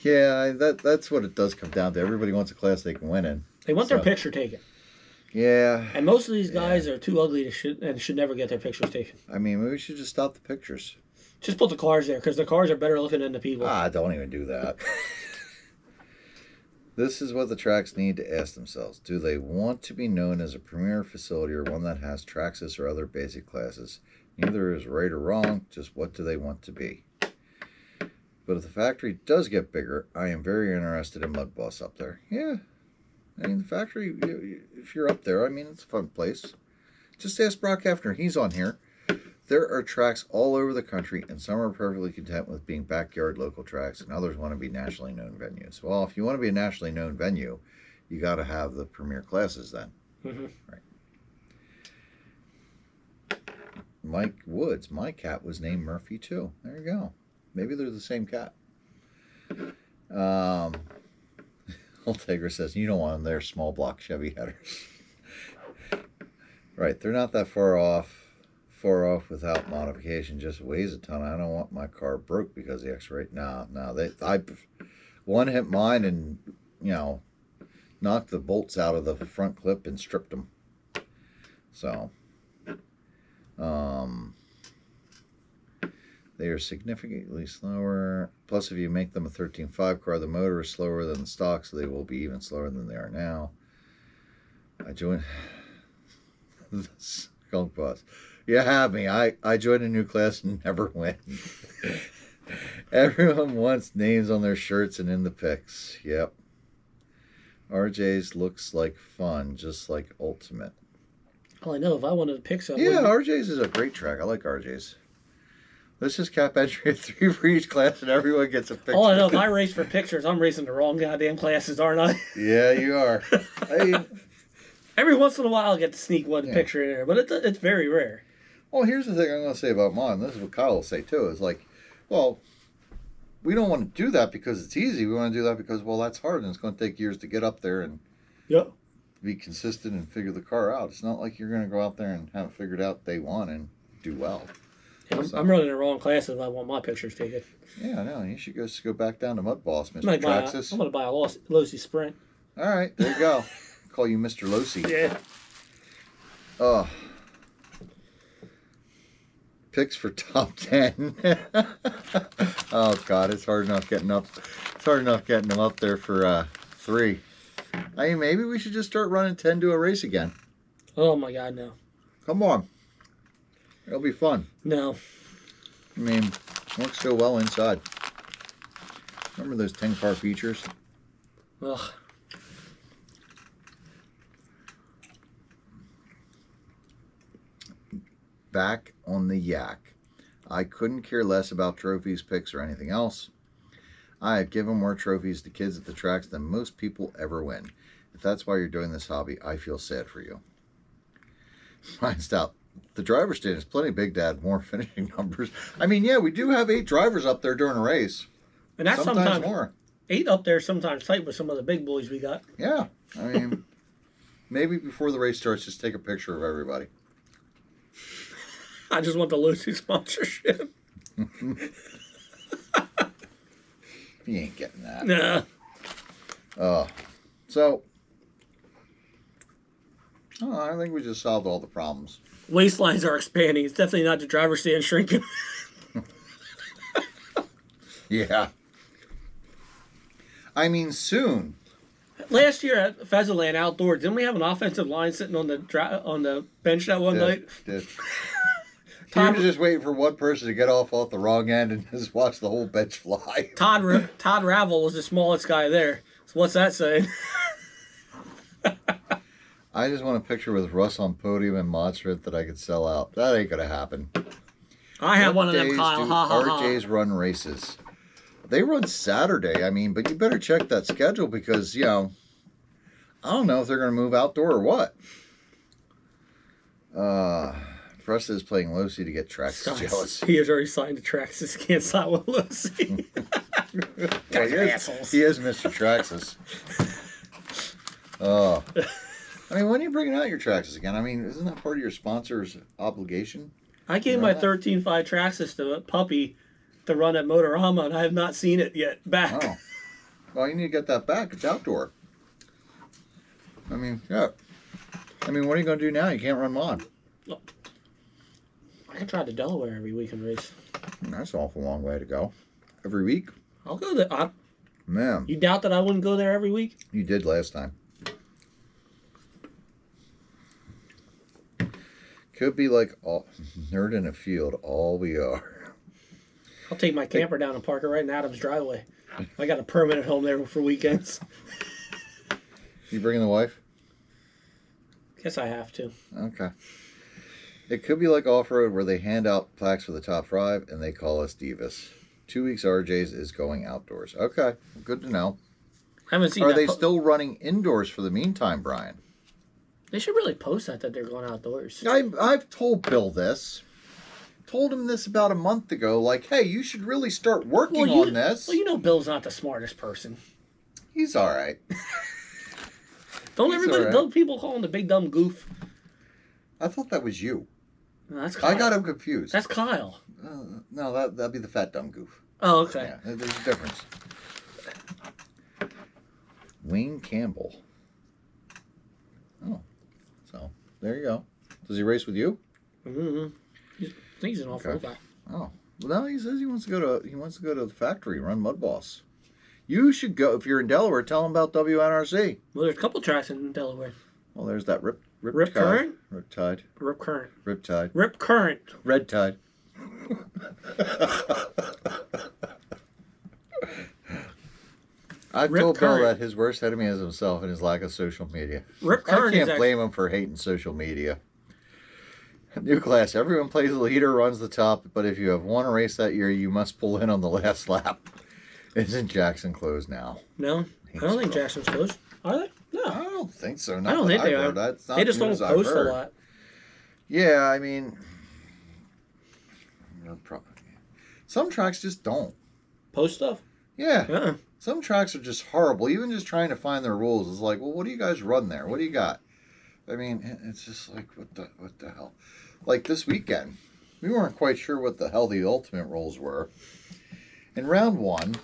Yeah, that's what it does come down to. Everybody wants a class they can win in. They want their picture taken. Yeah. And most of these guys are too ugly to should never get their pictures taken. I mean, maybe we should just stop the pictures. Just put the cars there because the cars are better looking than the people. Don't even do that. This is what the tracks need to ask themselves. Do they want to be known as a premier facility or one that has Traxxas or other basic classes? Neither is right or wrong, just what do they want to be? But if the factory does get bigger, I am very interested in Mud Boss up there. Yeah. I mean, the factory, if you're up there, I mean, it's a fun place. Just ask Brock Hefner. He's on here. There are tracks all over the country, and some are perfectly content with being backyard local tracks, and others want to be nationally known venues. Well, if you want to be a nationally known venue, you got to have the premier classes then. Mm-hmm. Right. Mike Woods, my cat was named Murphy too. There you go. Maybe they're the same cat. Old Tiger says, you don't want them there, small block Chevy headers. Right, they're not that far off. far off without modification, just weighs a ton. I don't want my car broke because the X-ray. No. One hit mine and, knocked the bolts out of the front clip and stripped them. So, they are significantly slower. Plus, if you make them a 13.5 car, the motor is slower than the stock, so they will be even slower than they are now. I joined the skunk bus. You have me. I joined a new class and never win. Everyone wants names on their shirts and in the pics. Yep. RJ's looks like fun, just like Ultimate. Well, I know if I wanted to pick something. Yeah, RJ's is a great track. I like RJ's. Let's just cap entry at 3 for each class and everyone gets a picture. Oh, I know. If I race for pictures, I'm racing the wrong goddamn classes, aren't I? Yeah, you are. Every once in a while I get to sneak one picture in there, but it's very rare. Well, here's the thing I'm going to say about mine. This is what Kyle will say, too. Is like, well, we don't want to do that because it's easy. We want to do that because, well, that's hard and it's going to take years to get up there and be consistent and figure the car out. It's not like you're going to go out there and have it figured out day one and do well. Yeah, I'm running the wrong classes if I want my pictures taken. Yeah, I know. You should go back down to Mud Boss, Mr. I'm Traxxas. going to buy a Losi Sprint. All right, there you go. Call you Mr. Losi. Yeah. Oh. Picks for top 10. Oh God, it's hard enough getting up. It's hard enough getting them up there for 3. I mean, maybe we should just start running 10 to a race again. Oh my God, no. Come on, it'll be fun. No. I mean, works so well inside. Remember those 10-car features? Ugh. Back on the yak. I couldn't care less about trophies, picks, or anything else. I have given more trophies to kids at the tracks than most people ever win. If that's why you're doing this hobby, I feel sad for you. Ryan Stout. The driver's stand is plenty big to add more finishing numbers. I mean, yeah, we do have 8 drivers up there during a race. And that's sometimes more. 8 up there, sometimes tight with some of the big boys we got. Yeah. I mean, maybe before the race starts, just take a picture of everybody. I just want the Lucy sponsorship. You ain't getting that. Nah. So, I think we just solved all the problems. Waistlines are expanding. It's definitely not the driver's stand shrinking. Yeah. I mean, soon. Last year at Pheasantland Outdoors, didn't we have an offensive line sitting on the bench that one night? Did. He was just waiting for one person to get off the wrong end and just watch the whole bench fly. Todd Ravel was the smallest guy there. So what's that saying? I just want a picture with Russ on podium and Monstrant that I could sell out. That ain't gonna happen. I have one of them, Kyle. RJ's run races. They run Saturday, I mean, but you better check that schedule because, I don't know if they're going to move outdoor or what. Preston is playing Losi to get Traxxas jealous. He has already signed the Traxxas. Can't sign with Losi. Guys are assholes. He is Mr. Traxxas. I mean, when are you bringing out your Traxxas again? I mean, isn't that part of your sponsor's obligation? I gave my 13.5 Traxxas to a puppy to run at Motorama, and I have not seen it yet back. Oh. Well, you need to get that back. It's outdoor. I mean, yeah. I mean, what are you going to do now? You can't run mod. Well, I can try to Delaware every week and race. That's an awful long way to go. Every week? I'll go there. Man. You doubt that I wouldn't go there every week? You did last time. Could be like nerd in a field, all we are. I'll take my camper down and park it right in Adam's driveway. I got a permanent home there for weekends. You bringing the wife? Guess I have to. Okay. It could be like off-road where they hand out plaques for the top 5 and they call us divas. 2 weeks RJ's is going outdoors. Okay, good to know. I haven't seen. Are they still running indoors for the meantime, Brian? They should really post that they're going outdoors. I've told Bill this. Told him this about a month ago. Like, hey, you should really start working on this. Well, you know Bill's not the smartest person. He's all right. Don't people call him the big dumb goof? I thought that was you. No, that's Kyle. I got him confused. That's Kyle. No, that'd be the fat dumb goof. Oh, okay. Yeah, there's a difference. Wayne Campbell. Oh, so there you go. Does he race with you? Mm-hmm. I think he's an off-road guy. Oh, well, no, he says he wants to go to the factory, run Mud Boss. You should go if you're in Delaware. Tell him about WNRC. Well, there's a couple tracks in Delaware. Well, there's that Rip Current, Riptide, Rip Current, Riptide, Rip Current, Red Tide. I've told Bill that his worst enemy is himself and his lack of social media. Rip Current. I can't blame him for hating social media. New class. Everyone plays the leader, runs the top, but if you have won a race that year, you must pull in on the last lap. Isn't Jackson closed now? No, I don't think Jackson's closed. Are they? No. I don't think so. I don't think they are. They just don't post a lot. Yeah, I mean, some tracks just don't Post stuff? Yeah. Some tracks are just horrible. Even just trying to find their rules is like, well, what do you guys run there? What do you got? I mean, it's just like, what the hell? Like this weekend, we weren't quite sure what the hell the ultimate rules were. In round one,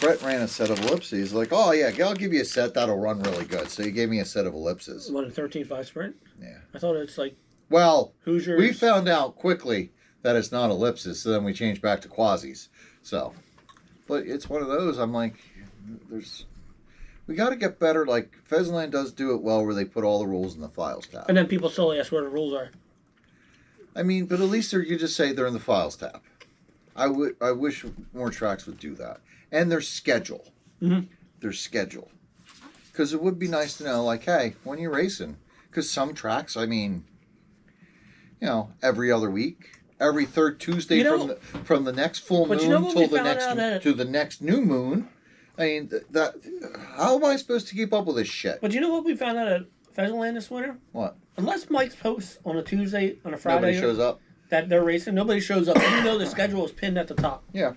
Brett ran a set of ellipses. Like, oh yeah, I'll give you a set that'll run really good. So he gave me a set of ellipses. What, a 13.5 sprint? Yeah. I thought it's like. Well, Hoosiers. We found out quickly that it's not ellipses, so then we changed back to quasis. So, but it's one of those. I'm like, we got to get better. Like Pheasantland does do it well, where they put all the rules in the files tab. And then people still ask where the rules are. I mean, but at least you just say they're in the files tab. I wish more tracks would do that. And their schedule. Mm-hmm. Their schedule. Because it would be nice to know, like, hey, when you're racing. Because some tracks, I mean, every other week, every third Tuesday from the next full moon to the next new moon. I mean, how am I supposed to keep up with this shit? But you know what we found out at Pheasantland this winter? What? Unless Mike's posts on a Tuesday, on a Friday, nobody shows up. That they're racing, nobody shows up, even though the schedule is pinned at the top. Yeah.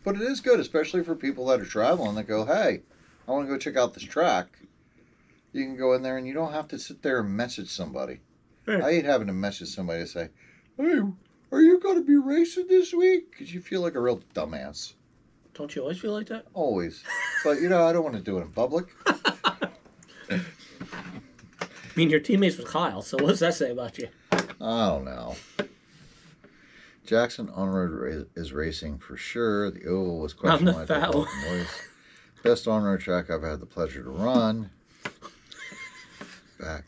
But it is good, especially for people that are traveling that go, hey, I want to go check out this track. You can go in there and you don't have to sit there and message somebody. Right. I hate having to message somebody to say, hey, are you going to be racing this week? Because you feel like a real dumbass. Don't you always feel like that? Always. But, I don't want to do it in public. I mean, your teammates with Kyle, so what does that say about you? I don't know. Jackson on-road is racing for sure. The oval was questionable. Best on-road track I've had the pleasure to run. Back.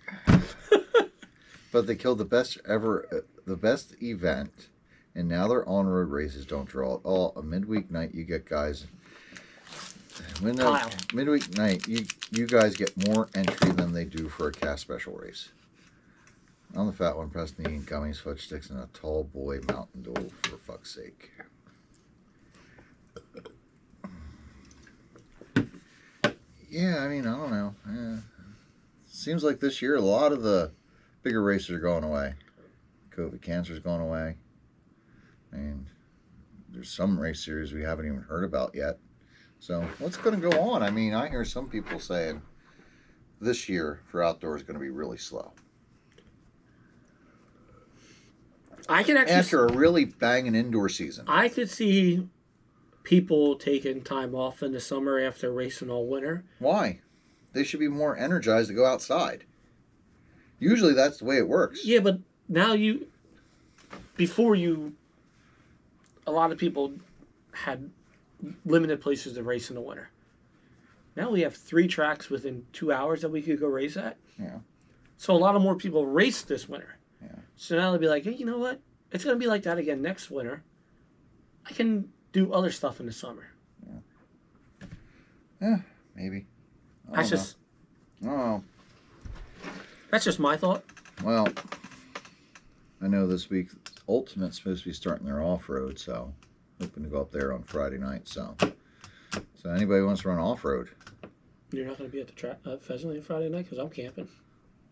But they killed the best event, and now their on-road races don't draw at all. A midweek night, you get guys. Midweek night, you guys get more entry than they do for a cast special race. I'm the fat one, Preston, eating gummies, fudge sticks, and a tall boy Mountain Dew, for fuck's sake. Yeah, I mean, I don't know. Seems like this year a lot of the bigger races are going away. COVID cancer's going away. I mean, there's some race series we haven't even heard about yet. So, what's going to go on? I mean, I hear some people saying this year for outdoors is going to be really slow. I can actually after a really banging indoor season. I could see people taking time off in the summer after racing all winter. Why? They should be more energized to go outside. Usually that's the way it works. Yeah, but now a lot of people had limited places to race in the winter. Now we have 3 tracks within 2 hours that we could go race at. Yeah. So a lot of more people race this winter. Yeah. So now they'll be like, hey, you know what? It's going to be like that again next winter. I can do other stuff in the summer. Yeah, maybe. That's just my thought. Well, I know this week Ultimate's supposed to be starting their off-road, so hoping to go up there on Friday night. So anybody wants to run off-road. You're not going to be at the track Pheasantland Friday night because I'm camping.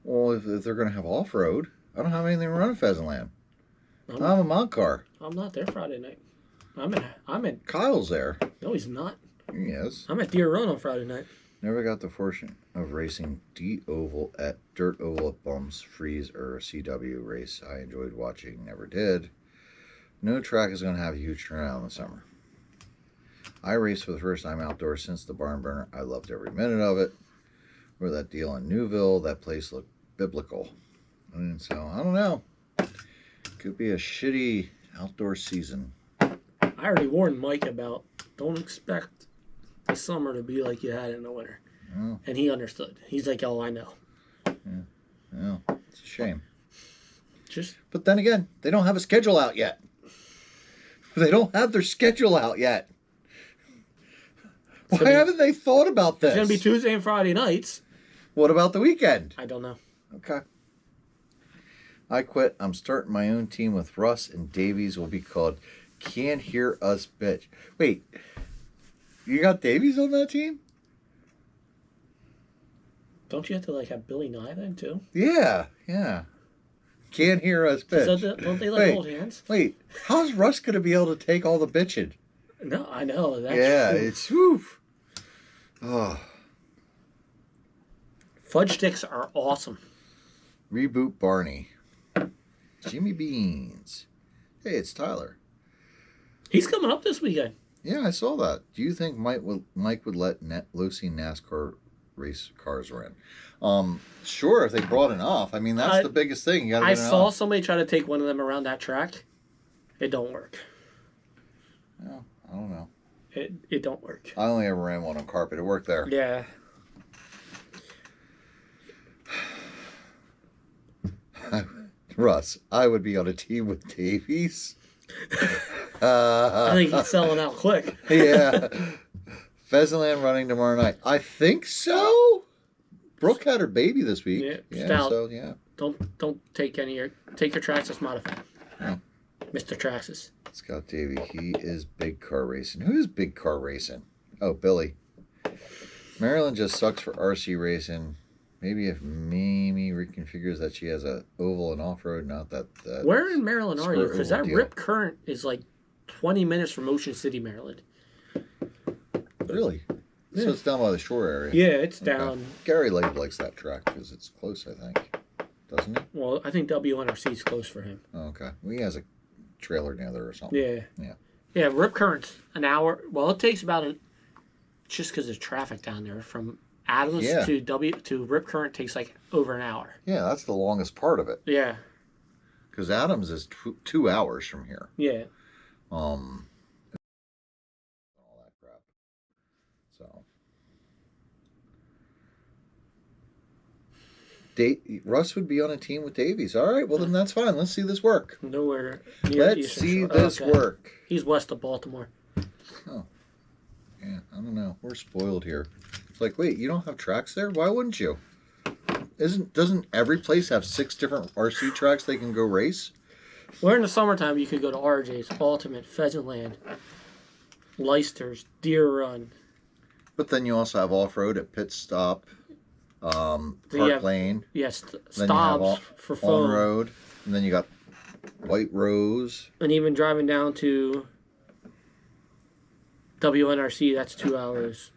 Well, if they're going to have off-road, I don't have anything to run at Pheasantland. I have a mod car. I'm not there Friday night. I'm in. Kyle's there. No, he's not. He is. I'm at Deer Run on Friday night. Never got the fortune of racing dirt oval at Bums, Freeze, or a CW race. I enjoyed watching. Never did. No track is going to have a huge turnout in the summer. I raced for the first time outdoors since the barn burner. I loved every minute of it. Or that deal in Newville, that place looked biblical. And so, I don't know. Could be a shitty outdoor season. I already warned Mike about don't expect the summer to be like you had in the winter. Oh. And he understood. He's like, oh, I know. Yeah, it's a shame. But then again, they don't have a schedule out yet. They don't have their schedule out yet. Why haven't they thought about this? It's going to be Tuesday and Friday nights. What about the weekend? I don't know. Okay. I quit. I'm starting my own team with Russ, and Davies will be called Can't Hear Us Bitch. Wait, you got Davies on that team? Don't you have to have Billy Nye then too? Yeah. Can't Hear Us Bitch. Don't they hold hands? Wait, how's Russ going to be able to take all the bitching? No, I know. It's woof. Oh. Fudge sticks are awesome. Reboot Barney. Jimmy Beans. Hey, it's Tyler. He's coming up this weekend. Yeah, I saw that. Do you think Mike would let Lucy NASCAR race cars run? Sure, if they brought enough. I mean, that's the biggest thing. I saw somebody try to take one of them around that track. It don't work. Well, I don't know. It don't work. I only ever ran one on carpet. It worked there. Yeah. Russ, I would be on a team with Davies. I think he's selling out quick. Yeah. Pheasantland running tomorrow night. I think so. Brooke had her baby this week. Yeah. So yeah. Don't take your Traxxas modified. Oh. Mr. Traxxas. Scott Davey, he is big car racing. Who is big car racing? Oh, Billy. Maryland just sucks for RC racing. Maybe if Mimi reconfigures that she has a oval and off-road, not that... Where in Maryland are you? Because that Rip Current is 20 minutes from Ocean City, Maryland. Really? Yeah. So it's down by the shore area. Yeah, it's down. Gary Lake likes that track because it's close, I think. Doesn't he? Well, I think WNRC is close for him. Oh, okay. Well, he has a trailer down there or something. Yeah. Yeah, Rip Current's an hour. Well, it takes about just because there's traffic down there from Adams to Rip Current takes over an hour. Yeah, that's the longest part of it. Yeah. Because Adams is 2 hours from here. Yeah. All that crap. So. Russ would be on a team with Davies. All right, well then that's fine. Let's see this work. Nowhere. Let's see this work. He's west of Baltimore. Oh. Yeah, I don't know. We're spoiled here. It's wait, you don't have tracks there? Why wouldn't you? Doesn't every place have 6 different RC tracks they can go race? Well, in the summertime, you could go to RJ's, Ultimate, Pheasantland, Leicester's, Deer Run. But then you also have off-road at Pit Stop, Park Lane. Yes, stops for foam. On-road. And then you got White Rose. And even driving down to WNRC, that's 2 hours.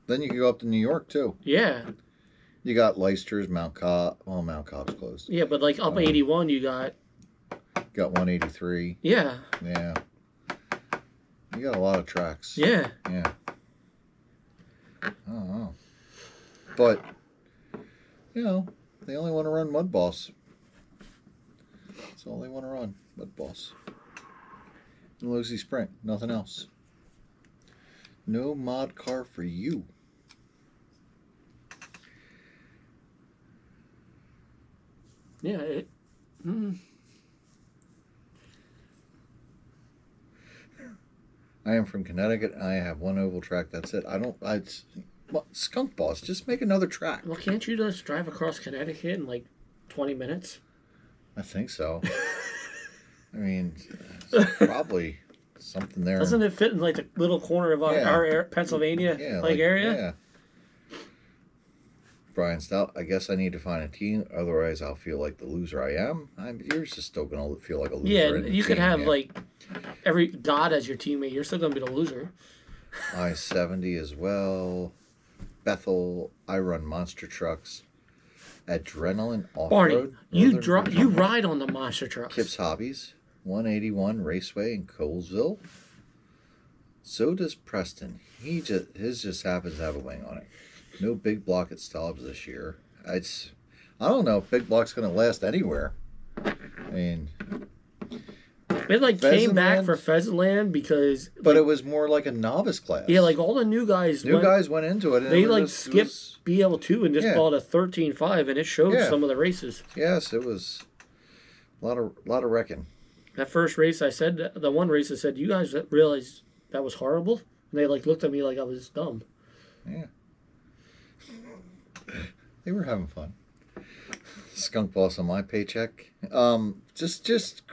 Then you can go up to New York, too. Yeah. You got Leicester's, Mount Cobb. Well, Mount Cobb's closed. Yeah, but up 81, you got... Got 183. Yeah. Yeah. You got a lot of tracks. Yeah. Yeah. I don't know. But, they only want to run Mud Boss. That's all they want to run, Mud Boss. And Lucy Sprint, nothing else. No mod car for you. Yeah, I am from Connecticut. I have one oval track. That's it. Skunk Boss, just make another track. Well, can't you just drive across Connecticut in 20 minutes? I think so. I mean, probably something there. Doesn't it fit in the little corner of our Pennsylvania area? Yeah. Brian Stout, I guess I need to find a team, otherwise I'll feel like the loser I am. You're just still going to feel like a loser. Yeah, you could have every god as your teammate. You're still going to be the loser. I-70 as well. Bethel. I run monster trucks. Adrenaline Barney, Off-Road. you ride on the monster trucks. Kip's Hobbies. 181 Raceway in Colesville. So does Preston. His just happens to have a wing on it. No big block at Staub's this year. I don't know if big block's going to last anywhere. I mean, it came back for Pheasantland because, but it was more like a novice class. Yeah, all the new guys. Went into it. And they skipped BL2 and just bought a 13.5, and it showed some of the races. Yes, it was a lot of wrecking. That first race, the one race I said, you guys realize that was horrible? And they looked at me like I was dumb. Yeah. They were having fun. Skunk boss on my paycheck. Just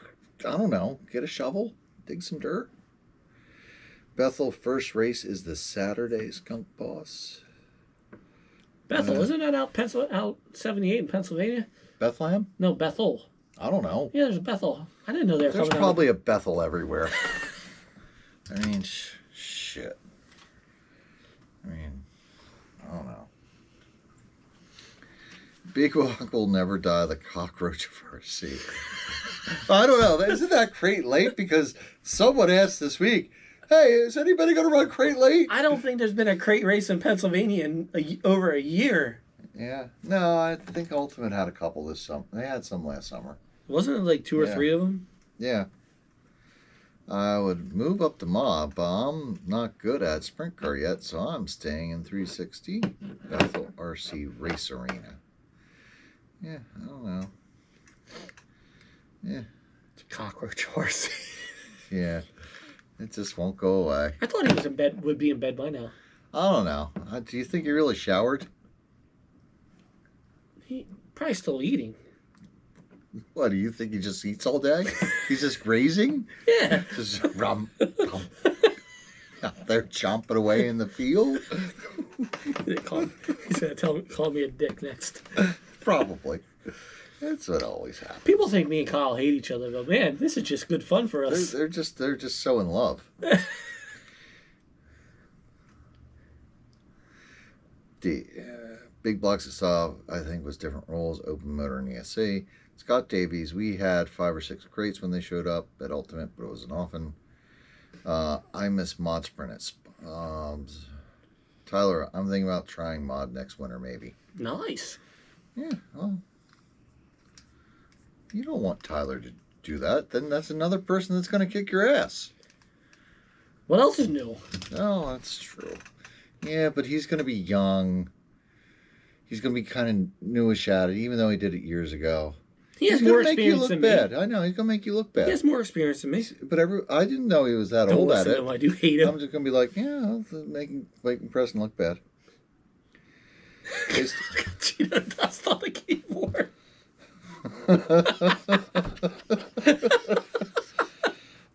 I don't know, get a shovel, dig some dirt. Bethel first race is the Saturday, Skunk boss. Bethel, isn't that out 78 in Pennsylvania? Bethlehem? No, Bethel. I don't know. Yeah, there's a Bethel. I didn't know they were coming out. There's probably a Bethel everywhere. I mean, shit. I mean, I don't know. Big Walk will never die, the cockroach of RC. I don't know. Isn't that crate late? Because someone asked this week, hey, is anybody going to run crate late? I don't think there's been a crate race in Pennsylvania in over a year. Yeah. No, I think Ultimate had a couple this summer. They had some last summer. Wasn't it 2 or 3 of them? Yeah. I would move up to Mob, but I'm not good at sprint car yet, so I'm staying in 360 Bethel RC Race Arena. Yeah, I don't know. Yeah. It's a cockroach horse. Yeah. It just won't go away. I thought he was would be in bed by now. I don't know. Do you think he really showered? He probably still eating. What, do you think he just eats all day? He's just grazing? Yeah. Just rum. Out there chomping away in the field? He's going to call me a dick next. Probably. That's what always happens. People think me and Kyle hate each other, but man, this is just good fun for us. They're just so in love. The big blocks of saw, I think, was different roles, open motor and ESC. Scott Davies, we had 5 or 6 crates when they showed up at Ultimate, but it wasn't often. I miss mod sprint at Tyler, I'm thinking about trying mod next winter, maybe. Nice. Yeah, well, you don't want Tyler to do that. Then that's another person that's going to kick your ass. What else is new? Oh, that's true. Yeah, but he's going to be young. He's going to be kind of newish at it, even though he did it years ago. He has more experience than me. Bad. I know, he's going to make you look bad. He has more experience than me. But I didn't know he was that old at it. I do hate him. I'm just going to be like, yeah, making Preston look bad. Gina dust on the keyboard.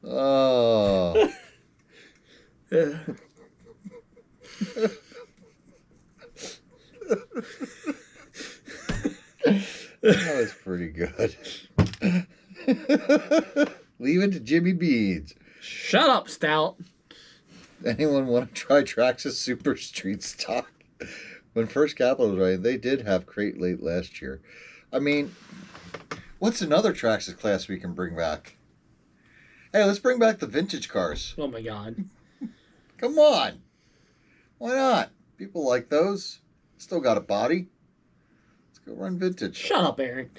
Oh. That was pretty good. Leave it to Jimmy Beads. Shut up, Stout. Anyone want to try Traxxas Super Street Stock? When First Capital was running, they did have crate late last year. I mean, what's another Traxxas class we can bring back? Hey, let's bring back the vintage cars. Oh my God. Come on. Why not? People like those. Still got a body. Let's go run vintage. Shut up, Aaron.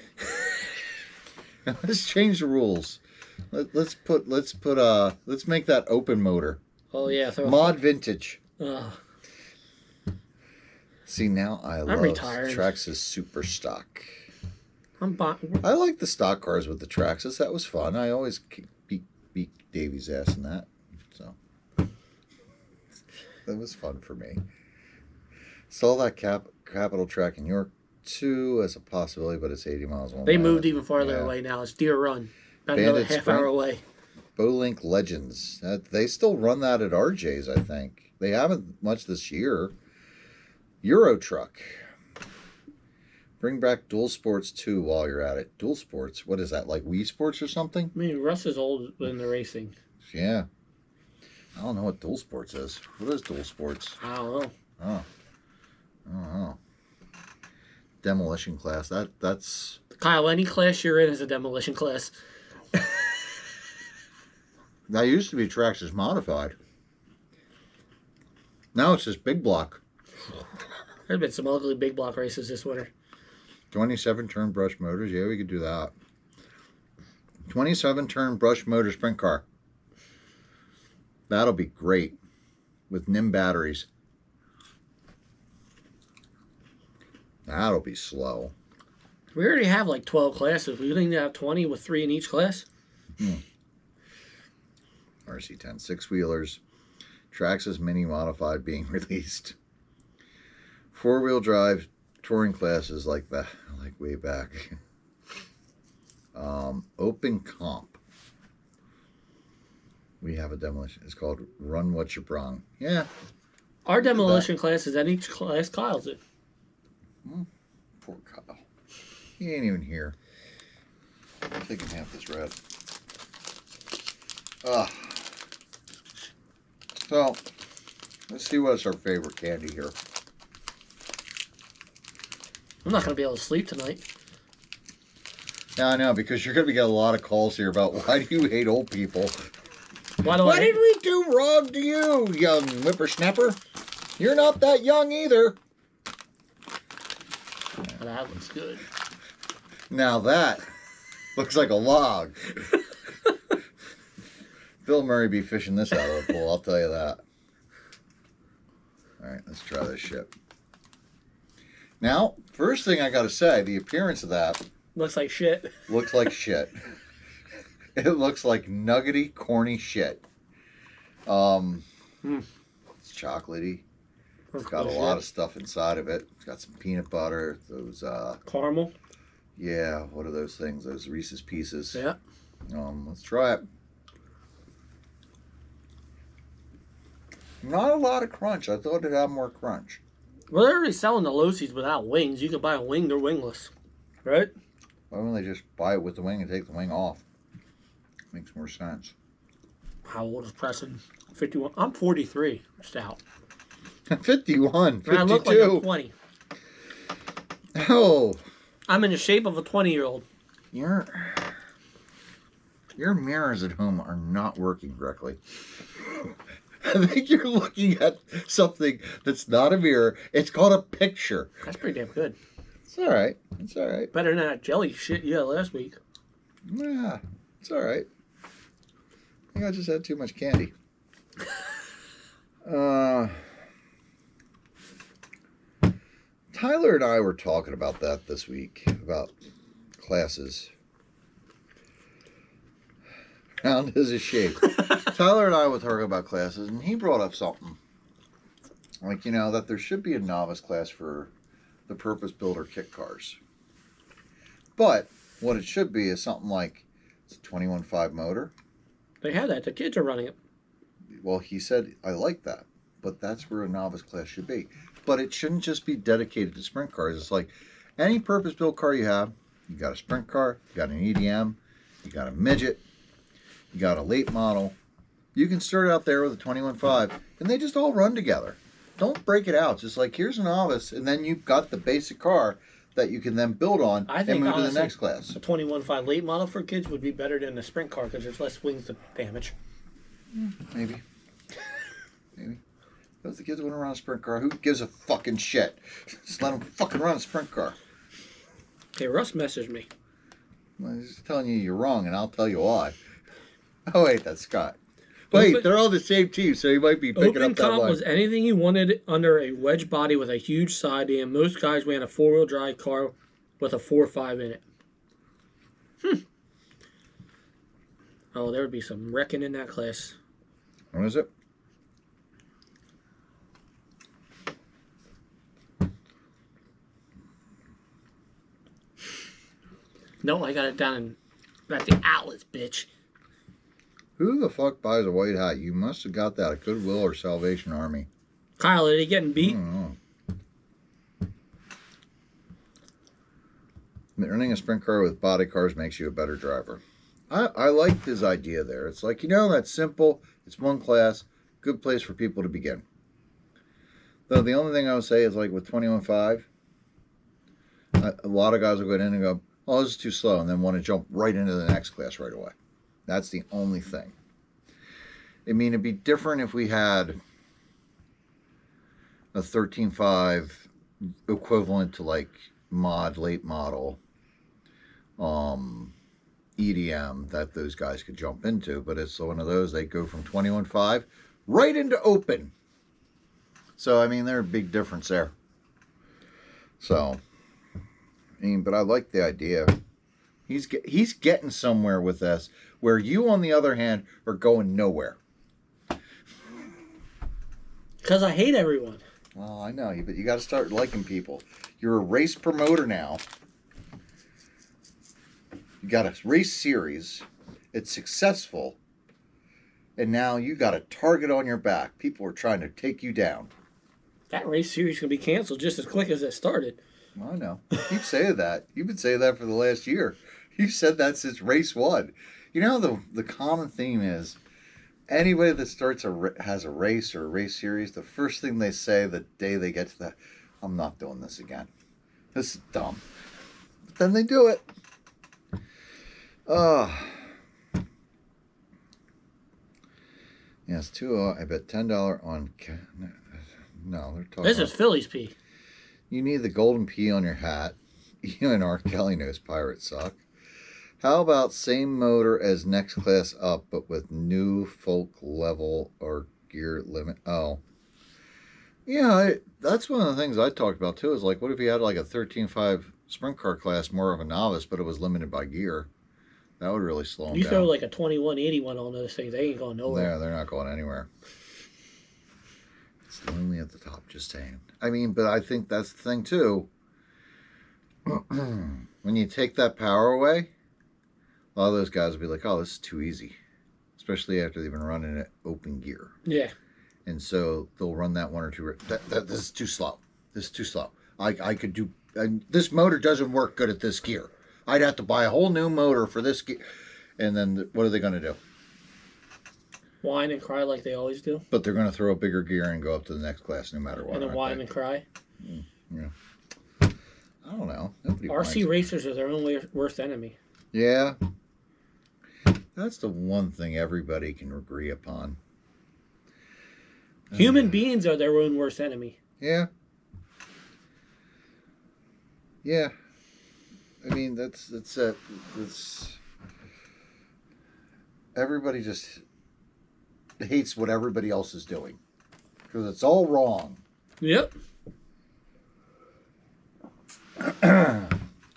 Let's change the rules. Let's make that open motor. Oh yeah. Mod vintage. Ugh. See, now I'm love retired. Traxxas Super Stock. I like the stock cars with the Traxxas. That was fun. I always beat Davy's ass in that. So that was fun for me. Saw that Capital track in York too as a possibility, but it's 80 miles away. They moved even farther away now. It's Deer Run. About another half-hour away. Bowlink Legends. They still run that at RJ's, I think. They haven't much this year. Euro Truck. Bring back Dual Sports 2 while you're at it. Dual Sports? What is that, like Wii Sports or something? I mean, Russ is old in the racing. Yeah. I don't know what Dual Sports is. What is Dual Sports? I don't know. Oh. demolition class. That's Kyle, any class you're in is a demolition class. that used to be Traxxas modified. Now it's just big block. There's been some ugly big block races this winter. 27 turn brush motors. Yeah, we could do that. 27 turn brush motor sprint car. That'll be great with NIM batteries. That'll be slow. We already have like 12 classes. We need to have 20 with 3 in each class. RC10 six-wheelers. Traxxas Mini Modified being released. Four-wheel drive touring classes like that, like way back. Open comp. We have a demolition. It's called Run What You Brung. Yeah. Our demolition class is at each class Kyle's in. Poor Kyle. He ain't even here. I'm taking half this red. So, let's see what's our favorite candy here. I'm not going to be able to sleep tonight. Yeah, I know, because you're going to get a lot of calls here about why do you hate old people? What did we do wrong to you, young whippersnapper? You're not that young either. That looks good. Now that looks like a log. Bill Murray be fishing this out of the pool, I'll tell you that. All right, let's try this shit. Now, first thing I got to say, the appearance of that looks like shit. Looks like shit. It looks like nuggety, corny shit. It's chocolatey. It's got a lot of stuff inside of it. It's got some peanut butter. Those caramel. Yeah, what are those things? Those Reese's Pieces. Yeah. Let's try it. Not a lot of crunch. I thought it'd have more crunch. Well, they're already selling the Locy's without wings. You can buy a wing, they're wingless. Right? Why don't they just buy it with the wing and take the wing off? Makes more sense. How old is Preston? 51. I'm 43. Stout. 51. 52. I look like I'm 20. Oh. I'm in the shape of a 20-year-old. Your mirrors at home are not working correctly. I think you're looking at something that's not a mirror. It's called a picture. That's pretty damn good. It's all right. It's all right. Better than that jelly shit you had last week. Yeah, it's all right. I think I just had too much candy. Tyler and I were talking about that this week, about classes. Round is a shape. Tyler and I were talking about classes, and he brought up something. Like, that there should be a novice class for the purpose builder kit cars. But what it should be is something like it's a 21.5 motor. They have that. The kids are running it. Well, he said, I like that. But that's where a novice class should be. But it shouldn't just be dedicated to sprint cars. It's like any purpose-built car you have, you got a sprint car, you got an EDM, you got a midget, you got a late model. You can start out there with a 21.5, and they just all run together. Don't break it out. Just like, here's a novice, and then you've got the basic car that you can then build on and move to the next class. A 21.5 late model for kids would be better than the sprint car because there's less wings to damage. Maybe. Maybe. But if the kids want to run a sprint car, who gives a fucking shit? Just let them fucking run a sprint car. Hey, Russ messaged me. Well, he's telling you you're wrong, and I'll tell you why. Oh, wait, that's Scott. Wait, they're all the same team, so he might be picking up that one. Open comp was anything you wanted under a wedge body with a huge side end. Most guys ran a four-wheel drive car with a 4.5 in it. Oh, there would be some wrecking in that class. What is it? No, I got it down at the outlets, bitch. Who the fuck buys a white hat? You must have got that at Goodwill or Salvation Army. Kyle, are they getting beat? I don't know. Running a sprint car with body cars makes you a better driver. I like his idea there. It's like, that's simple. It's one class. Good place for people to begin. Though the only thing I would say is like with 21.5, A lot of guys will go in and go, oh, this is too slow, and then want to jump right into the next class right away. That's the only thing. I mean, it'd be different if we had a 13.5 equivalent to like late model, EDM that those guys could jump into, but it's one of those, they go from 21.5 right into open. So, I mean, there's a big difference there. So, I mean, but I like the idea. He's getting somewhere with this, where you, on the other hand, are going nowhere. Because I hate everyone. Well, I know, but you got to start liking people. You're a race promoter now. You got a race series. It's successful. And now you got a target on your back. People are trying to take you down. That race series can be canceled just as quick as it started. I know. You keep saying that. You've been saying that for the last year. You've said that since race 1. You know, the common theme is anybody that has a race or a race series, the first thing they say the day they get to that, I'm not doing this again. This is dumb. But then they do it. Yes, I bet $10 on. No, they're talking. This is Philly's P. You need the golden P on your hat. You and R. Kelly knows pirates suck. How about same motor as next class up, but with new folk level or gear limit? Oh. Yeah, that's one of the things I talked about too, is like, what if you had like a 13.5 sprint car class, more of a novice, but it was limited by gear? That would really slow them down. You throw like a 2181 on those things, they ain't going nowhere. Yeah, they're not going anywhere. It's lonely at the top, just saying. I mean, but I think that's the thing too. When you take that power away, a lot of those guys will be like, oh, this is too easy. Especially after they've been running it open gear. Yeah. And so they'll run that one or two. This is too slow. This is too slow. I could do. This motor doesn't work good at this gear. I'd have to buy a whole new motor for this gear. And then what are they going to do? Whine and cry like they always do. But they're going to throw a bigger gear and go up to the next class no matter what. And then whine and cry. Yeah. I don't know. RC racers are their own worst enemy. Yeah. That's the one thing everybody can agree upon. Human beings are their own worst enemy. Yeah. Yeah. I mean, that's it. Everybody just hates what everybody else is doing. Because it's all wrong. Yep.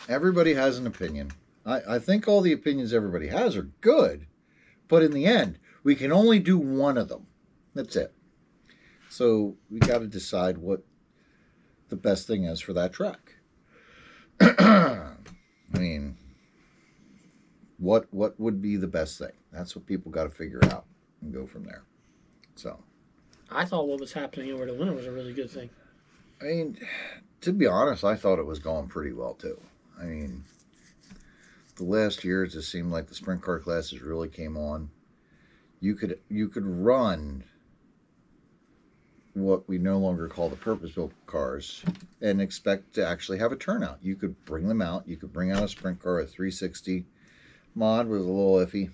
Everybody has an opinion. I think all the opinions everybody has are good. But in the end, we can only do one of them. That's it. So we got to decide what the best thing is for that track. I mean, what would be the best thing? That's what people got to figure out and go from there. So, I thought what was happening over the winter was a really good thing. I mean, to be honest, I thought it was going pretty well too. I mean, the last years it seemed like the sprint car classes really came on. You could run what we no longer call the purpose-built cars and expect to actually have a turnout. You could bring them out. You could bring out a sprint car. A 360 mod was a little iffy,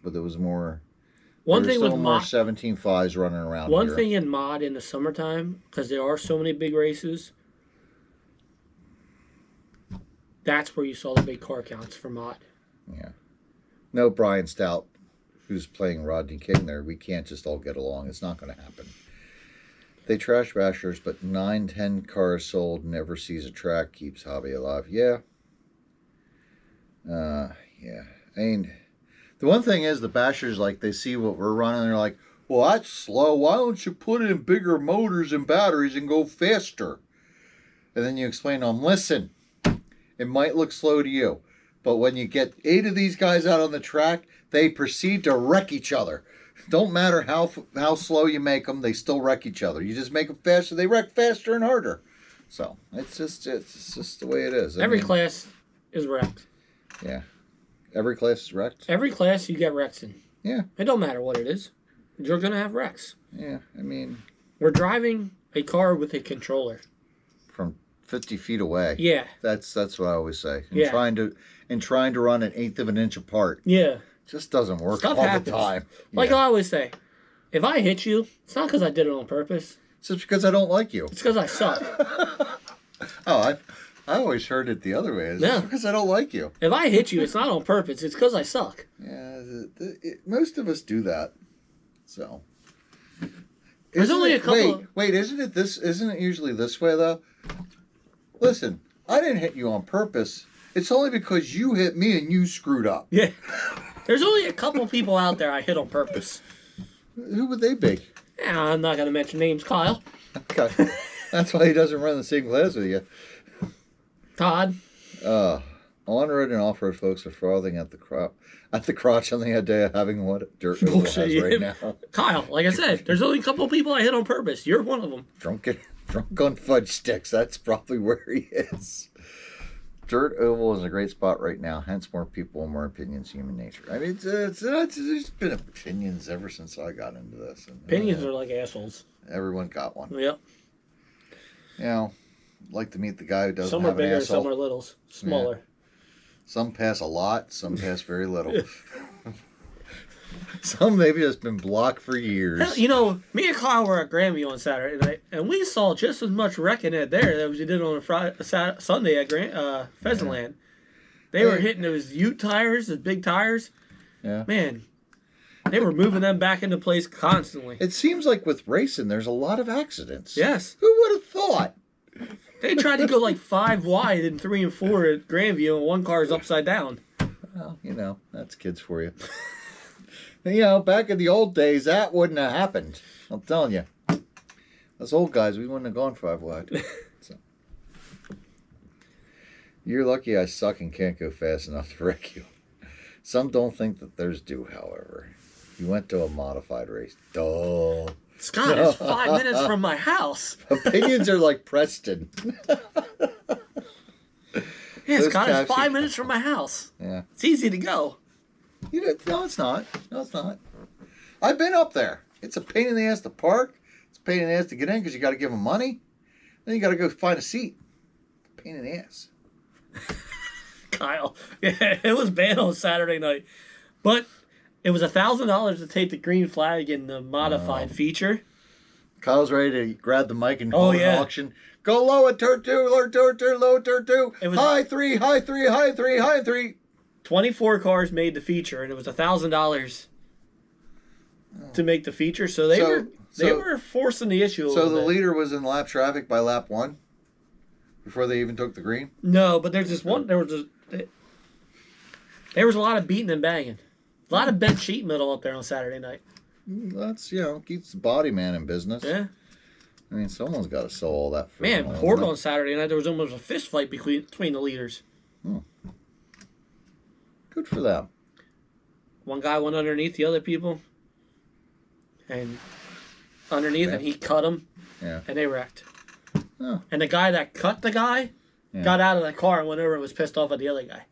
but there was more. One thing with more mod, 17.5s running around. One here. thing in mod in the summertime, because there are so many big races, that's where you saw the big car counts for mod. Yeah. No Brian Stout, who's playing Rodney King there. We can't just all get along. It's not going to happen. They trash bashers, but 9-10 cars sold, never sees a track, keeps hobby alive. Yeah. Yeah. I mean, the one thing is the bashers, like, they see what we're running, and they're like, well, that's slow. Why don't you put it in bigger motors and batteries and go faster? And then you explain to them, listen, it might look slow to you, but when you get 8 of these guys out on the track, they proceed to wreck each other. Don't matter how slow you make them, they still wreck each other. You just make them faster, they wreck faster and harder. So it's just the way it is. Every class is wrecked. Yeah, every class is wrecked. Every class you get wrecks in. Yeah, it don't matter what it is. You're gonna have wrecks. Yeah, I mean, we're driving a car with a controller. From 50 feet away. Yeah. That's what I always say. And Yeah. trying to run an eighth of an inch apart. Yeah. Just doesn't work Stuff all happens. the time. Like I always say, if I hit you, it's not because I did it on purpose. It's just because I don't like you. It's because I suck. I always heard it the other way. It's just because I don't like you. If I hit you, it's not on purpose. It's because I suck. Yeah, most of us do that. So. There's only a couple. Wait, isn't it usually this way though? Listen, I didn't hit you on purpose. It's only because you hit me and you screwed up. Yeah. There's only a couple people out there I hit on purpose. Who would they be? Yeah, I'm not gonna mention names. Kyle. Okay. That's why he doesn't run the same class with you. Todd. On-road and off-road folks are frothing at the crotch on the idea of having what dirt Oval has right now. Kyle, like I said, there's only a couple of people I hit on purpose. You're one of them. Drunk on fudge sticks. That's probably where he is. Dirt Oval is a great spot right now. Hence, more people and more opinions. Human nature. I mean, there's been opinions ever since I got into this. And, opinions are like assholes. Everyone got one. Yep. You know, like to meet the guy who doesn't some have an asshole. Some are bigger, some are little, smaller. Yeah. Some pass a lot, some pass very little. Some maybe has been blocked for years. Hell, you know, me and Kyle were at Grandview on Saturday night, and we saw just as much wrecking at there as we did on a Sunday at Pheasantland. They were hitting those Ute tires, the big tires. Yeah. Man, they were moving them back into place constantly. It seems like with racing, there's a lot of accidents. Yes. Who would have thought? They tried to go like 5 wide and 3 and 4 at Grandview, and one car is upside down. Well, you know, that's kids for you. You know, back in the old days, that wouldn't have happened. I'm telling you. Us old guys, we wouldn't have gone 5 wide. So. You're lucky I suck and can't go fast enough to wreck you. Some don't think that theirs do, however. You went to a modified race. Duh. Scott, it's 5 minutes from my house. Opinions are like Preston. Yeah, Scott, it's 5 minutes from my house. Yeah. It's easy to go. You know, no, it's not. No, it's not. I've been up there. It's a pain in the ass to park. It's a pain in the ass to get in because you got to give them money. Then you got to go find a seat. Pain in the ass. Kyle, yeah, it was bad on Saturday night, but it was $1,000 to take the green flag in the modified feature. Kyle's ready to grab the mic and hold an auction. Go low at turn 2, low turn 2, low turn 2. High 3, high 3, high 3, high 3. 24 cars made the feature, and it was $1,000 to make the feature. So they were forcing the issue. So the leader was in lap traffic by lap 1 before they even took the green. No, but there's this one. There was a lot of beating and banging, a lot of bent sheet metal up there on Saturday night. That's keeps the body man in business. Yeah. I mean, someone's got to sell all that. Man, Portland on Saturday night, there was almost a fist fight between the leaders. Good for them. One guy went underneath the other people, and and he cut him, and they wrecked. Oh. And the guy that cut the guy got out of the car and went over and was pissed off at the other guy.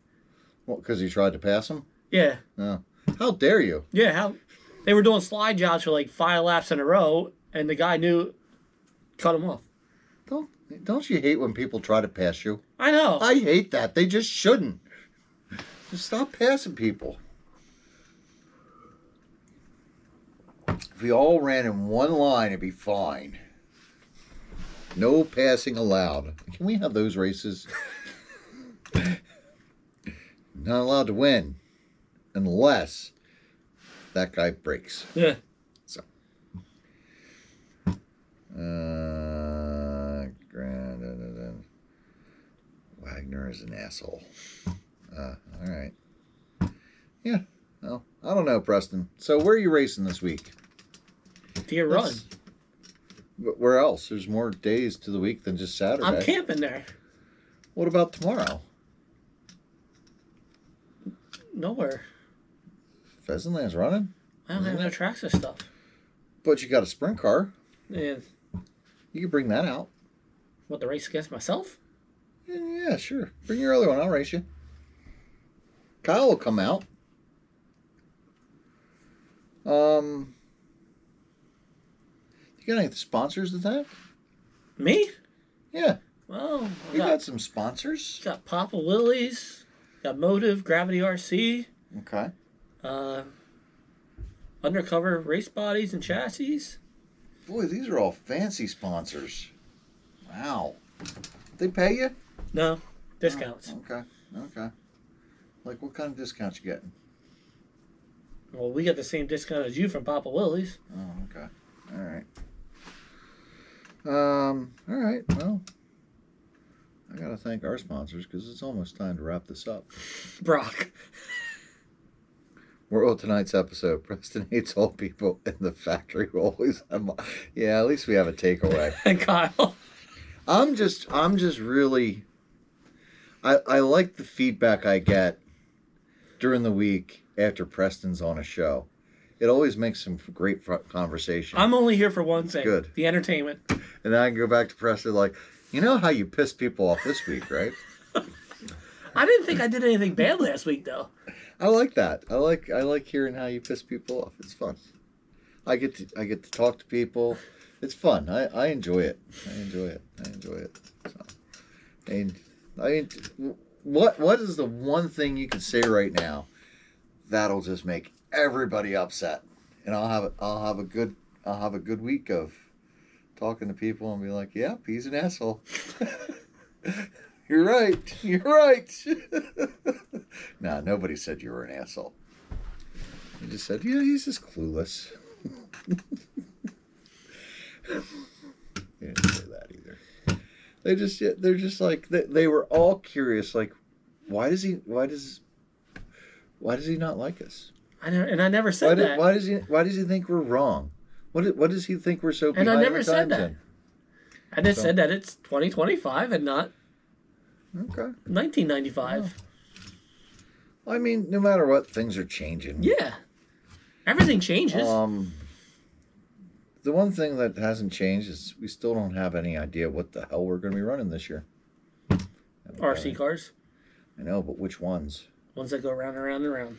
Well, because he tried to pass him? Yeah. Oh. How dare you? Yeah, they were doing slide jobs for like 5 laps in a row, and the guy cut him off. Don't you hate when people try to pass you? I know. I hate that. They just shouldn't. Just stop passing people. If we all ran in one line, it'd be fine. No passing allowed. Can we have those races? Not allowed to win unless that guy breaks. Yeah. So. Wagner is an asshole. All right. Yeah. Well, I don't know, Preston. So where are you racing this week? Deer Run. Where else? There's more days to the week than just Saturday. I'm camping there. What about tomorrow? Nowhere. Pheasantland's running? I don't have no tracks and stuff. But you got a sprint car. Yeah. You can bring that out. What, the race against myself? Yeah, sure. Bring your other one. I'll race you. Kyle will come out. You got any sponsors to thank? Me? Yeah. Well, we got some sponsors. Got Papa Willie's, got Motive, Gravity RC. Okay. Undercover Race Bodies and Chassis. Boy, these are all fancy sponsors. Wow. They pay you? No, discounts. Oh, okay. Like, what kind of discounts you getting? Well, we get the same discount as you from Papa Willie's. Oh, okay. All right. Well, I got to thank our sponsors because it's almost time to wrap this up. Brock. Moral of tonight's episode: Preston hates old people in the factory will always have. Yeah, at least we have a takeaway. And Kyle. I'm just really. I like the feedback I get during the week after Preston's on a show. It always makes some great conversation. I'm only here for one thing. Good. The entertainment. And then I can go back to Preston like, you know how you pissed people off this week, right? I didn't think I did anything bad last week, though. I like that. I like hearing how you piss people off. It's fun. I get to talk to people. It's fun. I enjoy it. I enjoy it. So, what is the one thing you can say right now that'll just make everybody upset? And I'll have a good week of talking to people and be like, yep, he's an asshole. You're right. Nah, nobody said you were an asshole. They just said, yeah, he's just clueless. They didn't say that either. They're just like, they were all curious, like, why does he not like us? I never said that. Why does he think we're wrong? What does he think we're so behind? And I never said that. In? I just said that it's 2025 and not 1995. Well, I mean, no matter what, things are changing. Yeah. Everything changes. The one thing that hasn't changed is we still don't have any idea what the hell we're going to be running this year. RC cars. I know, but which ones? Ones that go round and round and round.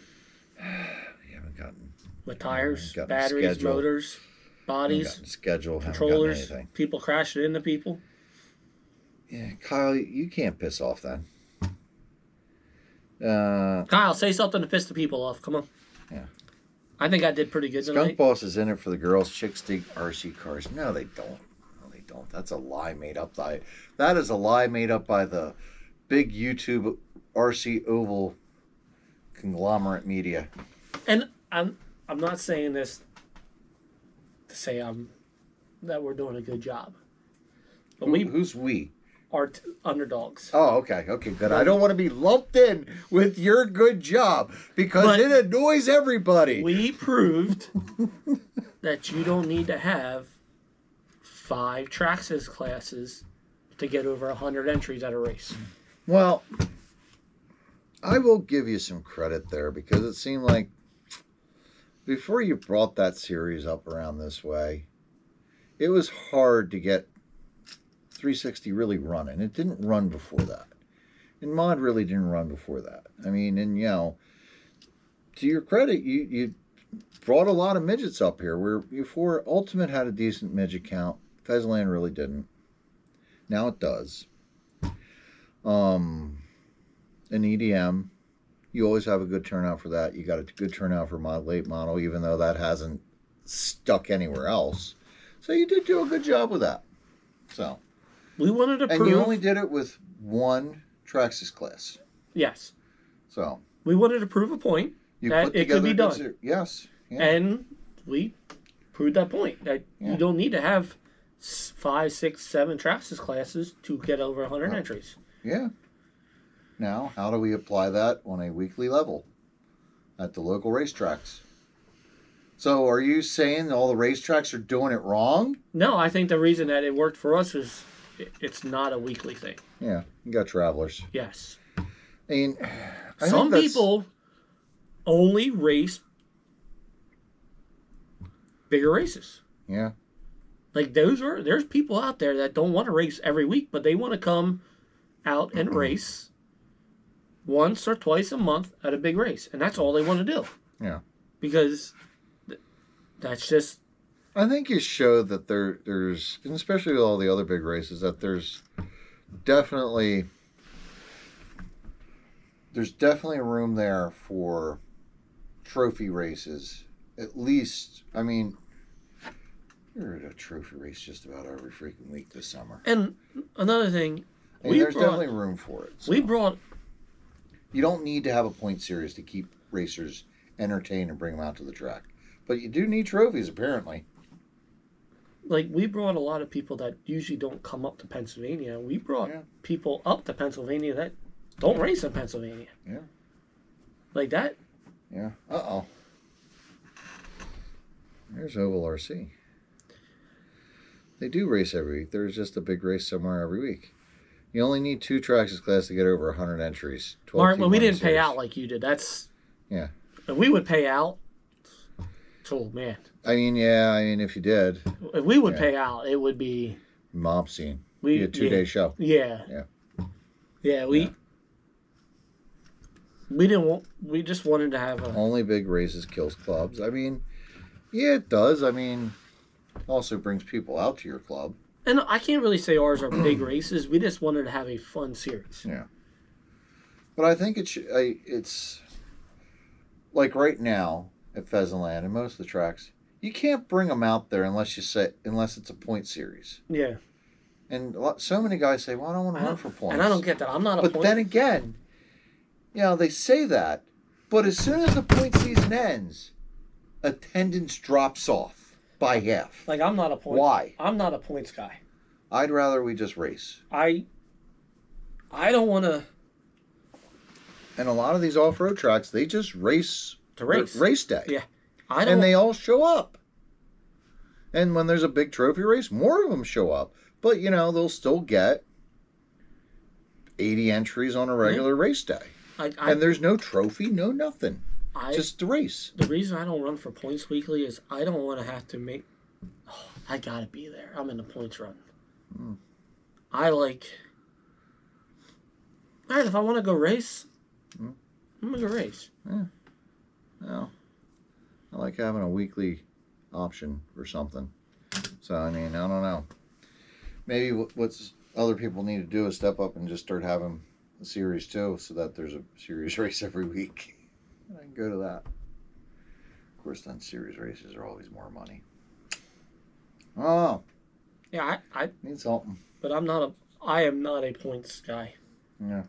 We haven't gotten... With tires, batteries, motors, bodies, schedule, controllers, people crashing into people. Yeah, Kyle, you can't piss off then. Kyle, say something to piss the people off. Come on. Yeah. I think I did pretty good tonight. Skunk Boss is in it for the girls. Chicks dig RC cars. No, they don't. That's a lie made up by... That is a lie made up by the big YouTube RC Oval conglomerate media. And I'm not saying this to say that we're doing a good job. But who's we? Are underdogs. Oh, okay, good. I don't want to be lumped in with your good job because it annoys everybody. We proved that you don't need to have 5 Traxxas classes to get over 100 entries at a race. Well, I will give you some credit there because it seemed like before you brought that series up around this way, it was hard to get 360 really running. It didn't run before that. And Mod really didn't run before that. I mean, and to your credit, you brought a lot of midgets up here. Where before Ultimate had a decent midget count, Fezland really didn't. Now it does. In EDM, you always have a good turnout for that. You got a good turnout for late model, even though that hasn't stuck anywhere else. So you did do a good job with that. So we wanted to prove... And you only did it with one Traxxas class. Yes. So we wanted to prove a point that it could be done. Yes. Yeah. And we proved that point, that you don't need to have 5, 6, 7 Traxxas classes to get over 100 entries. Yeah. Now, how do we apply that on a weekly level at the local racetracks? So are you saying all the racetracks are doing it wrong? No, I think the reason that it worked for us is it's not a weekly thing. Yeah, you got travelers. Yes. I mean, some people only race bigger races. Yeah. Like there's people out there that don't want to race every week, but they want to come out and race once or twice a month at a big race, and that's all they want to do. Yeah. Because that's just... I think you showed that there's, and especially with all the other big races, that there's definitely, there's definitely room there for trophy races. At least, I mean, you're at a trophy race just about every freaking week this summer. And another thing, there's definitely room for it. So. We brought. You don't need to have a point series to keep racers entertained and bring them out to the track, but you do need trophies apparently. Like, we brought a lot of people that usually don't come up to Pennsylvania. We brought people up to Pennsylvania that don't race in Pennsylvania. Yeah. Like that. Yeah. Uh-oh. There's Oval RC. They do race every week. There's just a big race somewhere every week. You only need 2 tracks this class to get over 100 entries. Mark, well, we didn't pay out like you did. That's... Yeah. And we would pay out. Oh, man. I mean, if you did. If we would pay out, it would be... Mob scene. Be a 2-day show. Yeah. Yeah, we didn't want... We just wanted to have a... Only big races kills clubs. I mean, yeah, it does. I mean, also brings people out to your club. And I can't really say ours are big races. We just wanted to have a fun series. Yeah. But I think it's... Like right now at Pheasantland and most of the tracks, you can't bring them out there unless it's a point series. Yeah. And so many guys say, well, I don't want to run for points. And I don't get that. I'm not a point. But then again, they say that. But as soon as the point season ends, attendance drops off by half. Like, I'm not a point. Why? I'm not a points guy. I'd rather we just race. I don't want to. And a lot of these off-road tracks, they just race to race. Race day. Yeah. And they all show up. And when there's a big trophy race, more of them show up. But, they'll still get 80 entries on a regular race day. And there's no trophy, no nothing. Just the race. The reason I don't run for points weekly is I don't want to have to make... Oh, I got to be there. I'm in the points run. I like... All right, if I want to go race, I'm going to go race. Yeah. Well, I like having a weekly option or something. So, I mean, I don't know. Maybe what's other people need to do is step up and just start having a series too, so that there's a series race every week. I can go to that. Of course, then series races are always more money. Oh. Yeah, I need something. But I am not a points guy. Yeah.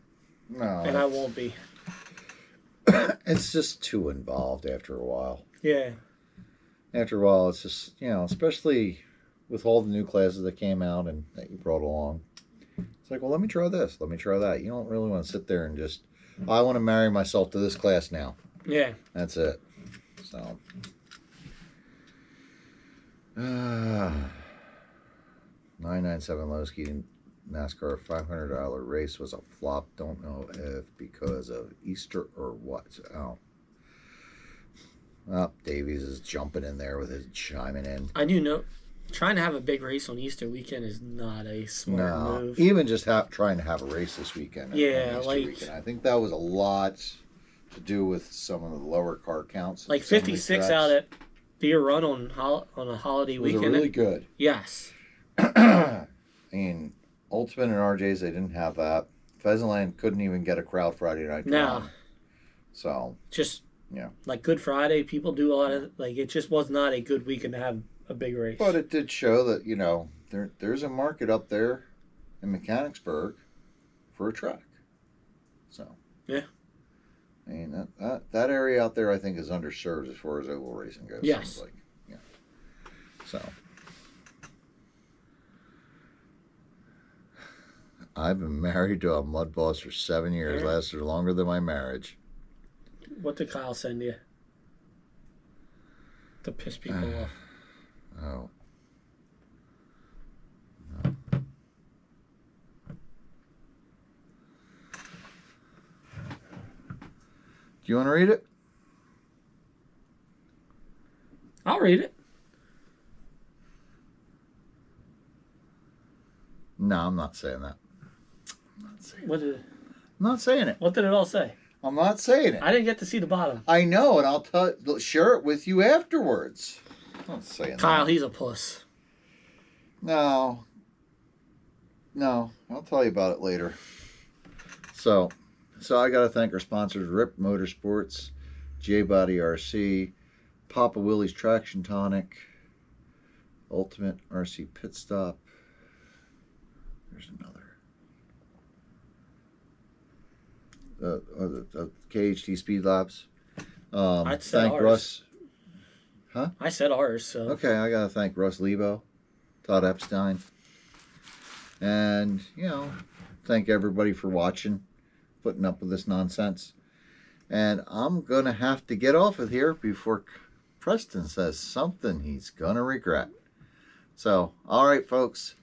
No. And I won't be. It's just too involved after a while. Yeah. After a while, it's just, especially with all the new classes that came out and that you brought along. It's like, well, let me try this. Let me try that. You don't really want to sit there and just, I want to marry myself to this class now. Yeah. That's it. So. 997 low ski NASCAR $500 race was a flop. Don't know if because of Easter or what. Oh, Davies is jumping in there with his chiming in. I do know trying to have a big race on Easter weekend is not a smart move. Even just trying to have a race this weekend. Yeah, weekend. I think that was a lot to do with some of the lower car counts. Like 56 out at Beer Run on a holiday weekend. Was really good. Yes. I mean, Ultimate and RJ's, they didn't have that. Pheasantland couldn't even get a crowd Friday night. No. So. Just, like Good Friday, people do a lot of, it just was not a good weekend to have a big race. But it did show that, there's a market up there in Mechanicsburg for a track. So. Yeah. I mean, that area out there, I think, is underserved as far as oval racing goes. Yes. So. I've been married to a mud boss for 7 years. Lasted longer than my marriage. What did Kyle send you? To piss people off. Oh. No. Do you want to read it? I'll read it. No, I'm not saying that. I'm not saying it. What did it all say? I'm not saying it. I didn't get to see the bottom. I know, and I'll share it with you afterwards. I'm not saying Kyle, that. he's a puss. No, No, I'll tell you about it later. So I got to thank our sponsors, Rip Motorsports, J-Body RC, Papa Willie's Traction Tonic, Ultimate RC Pit Stop. There's another. KHT Speed Labs. I'd said Thank ours. Russ. Huh? I said ours, so. Okay, I got to thank Russ Lebo, Todd Epstein. And, thank everybody for watching, putting up with this nonsense. And I'm going to have to get off of here before Preston says something he's going to regret. So, all right, folks.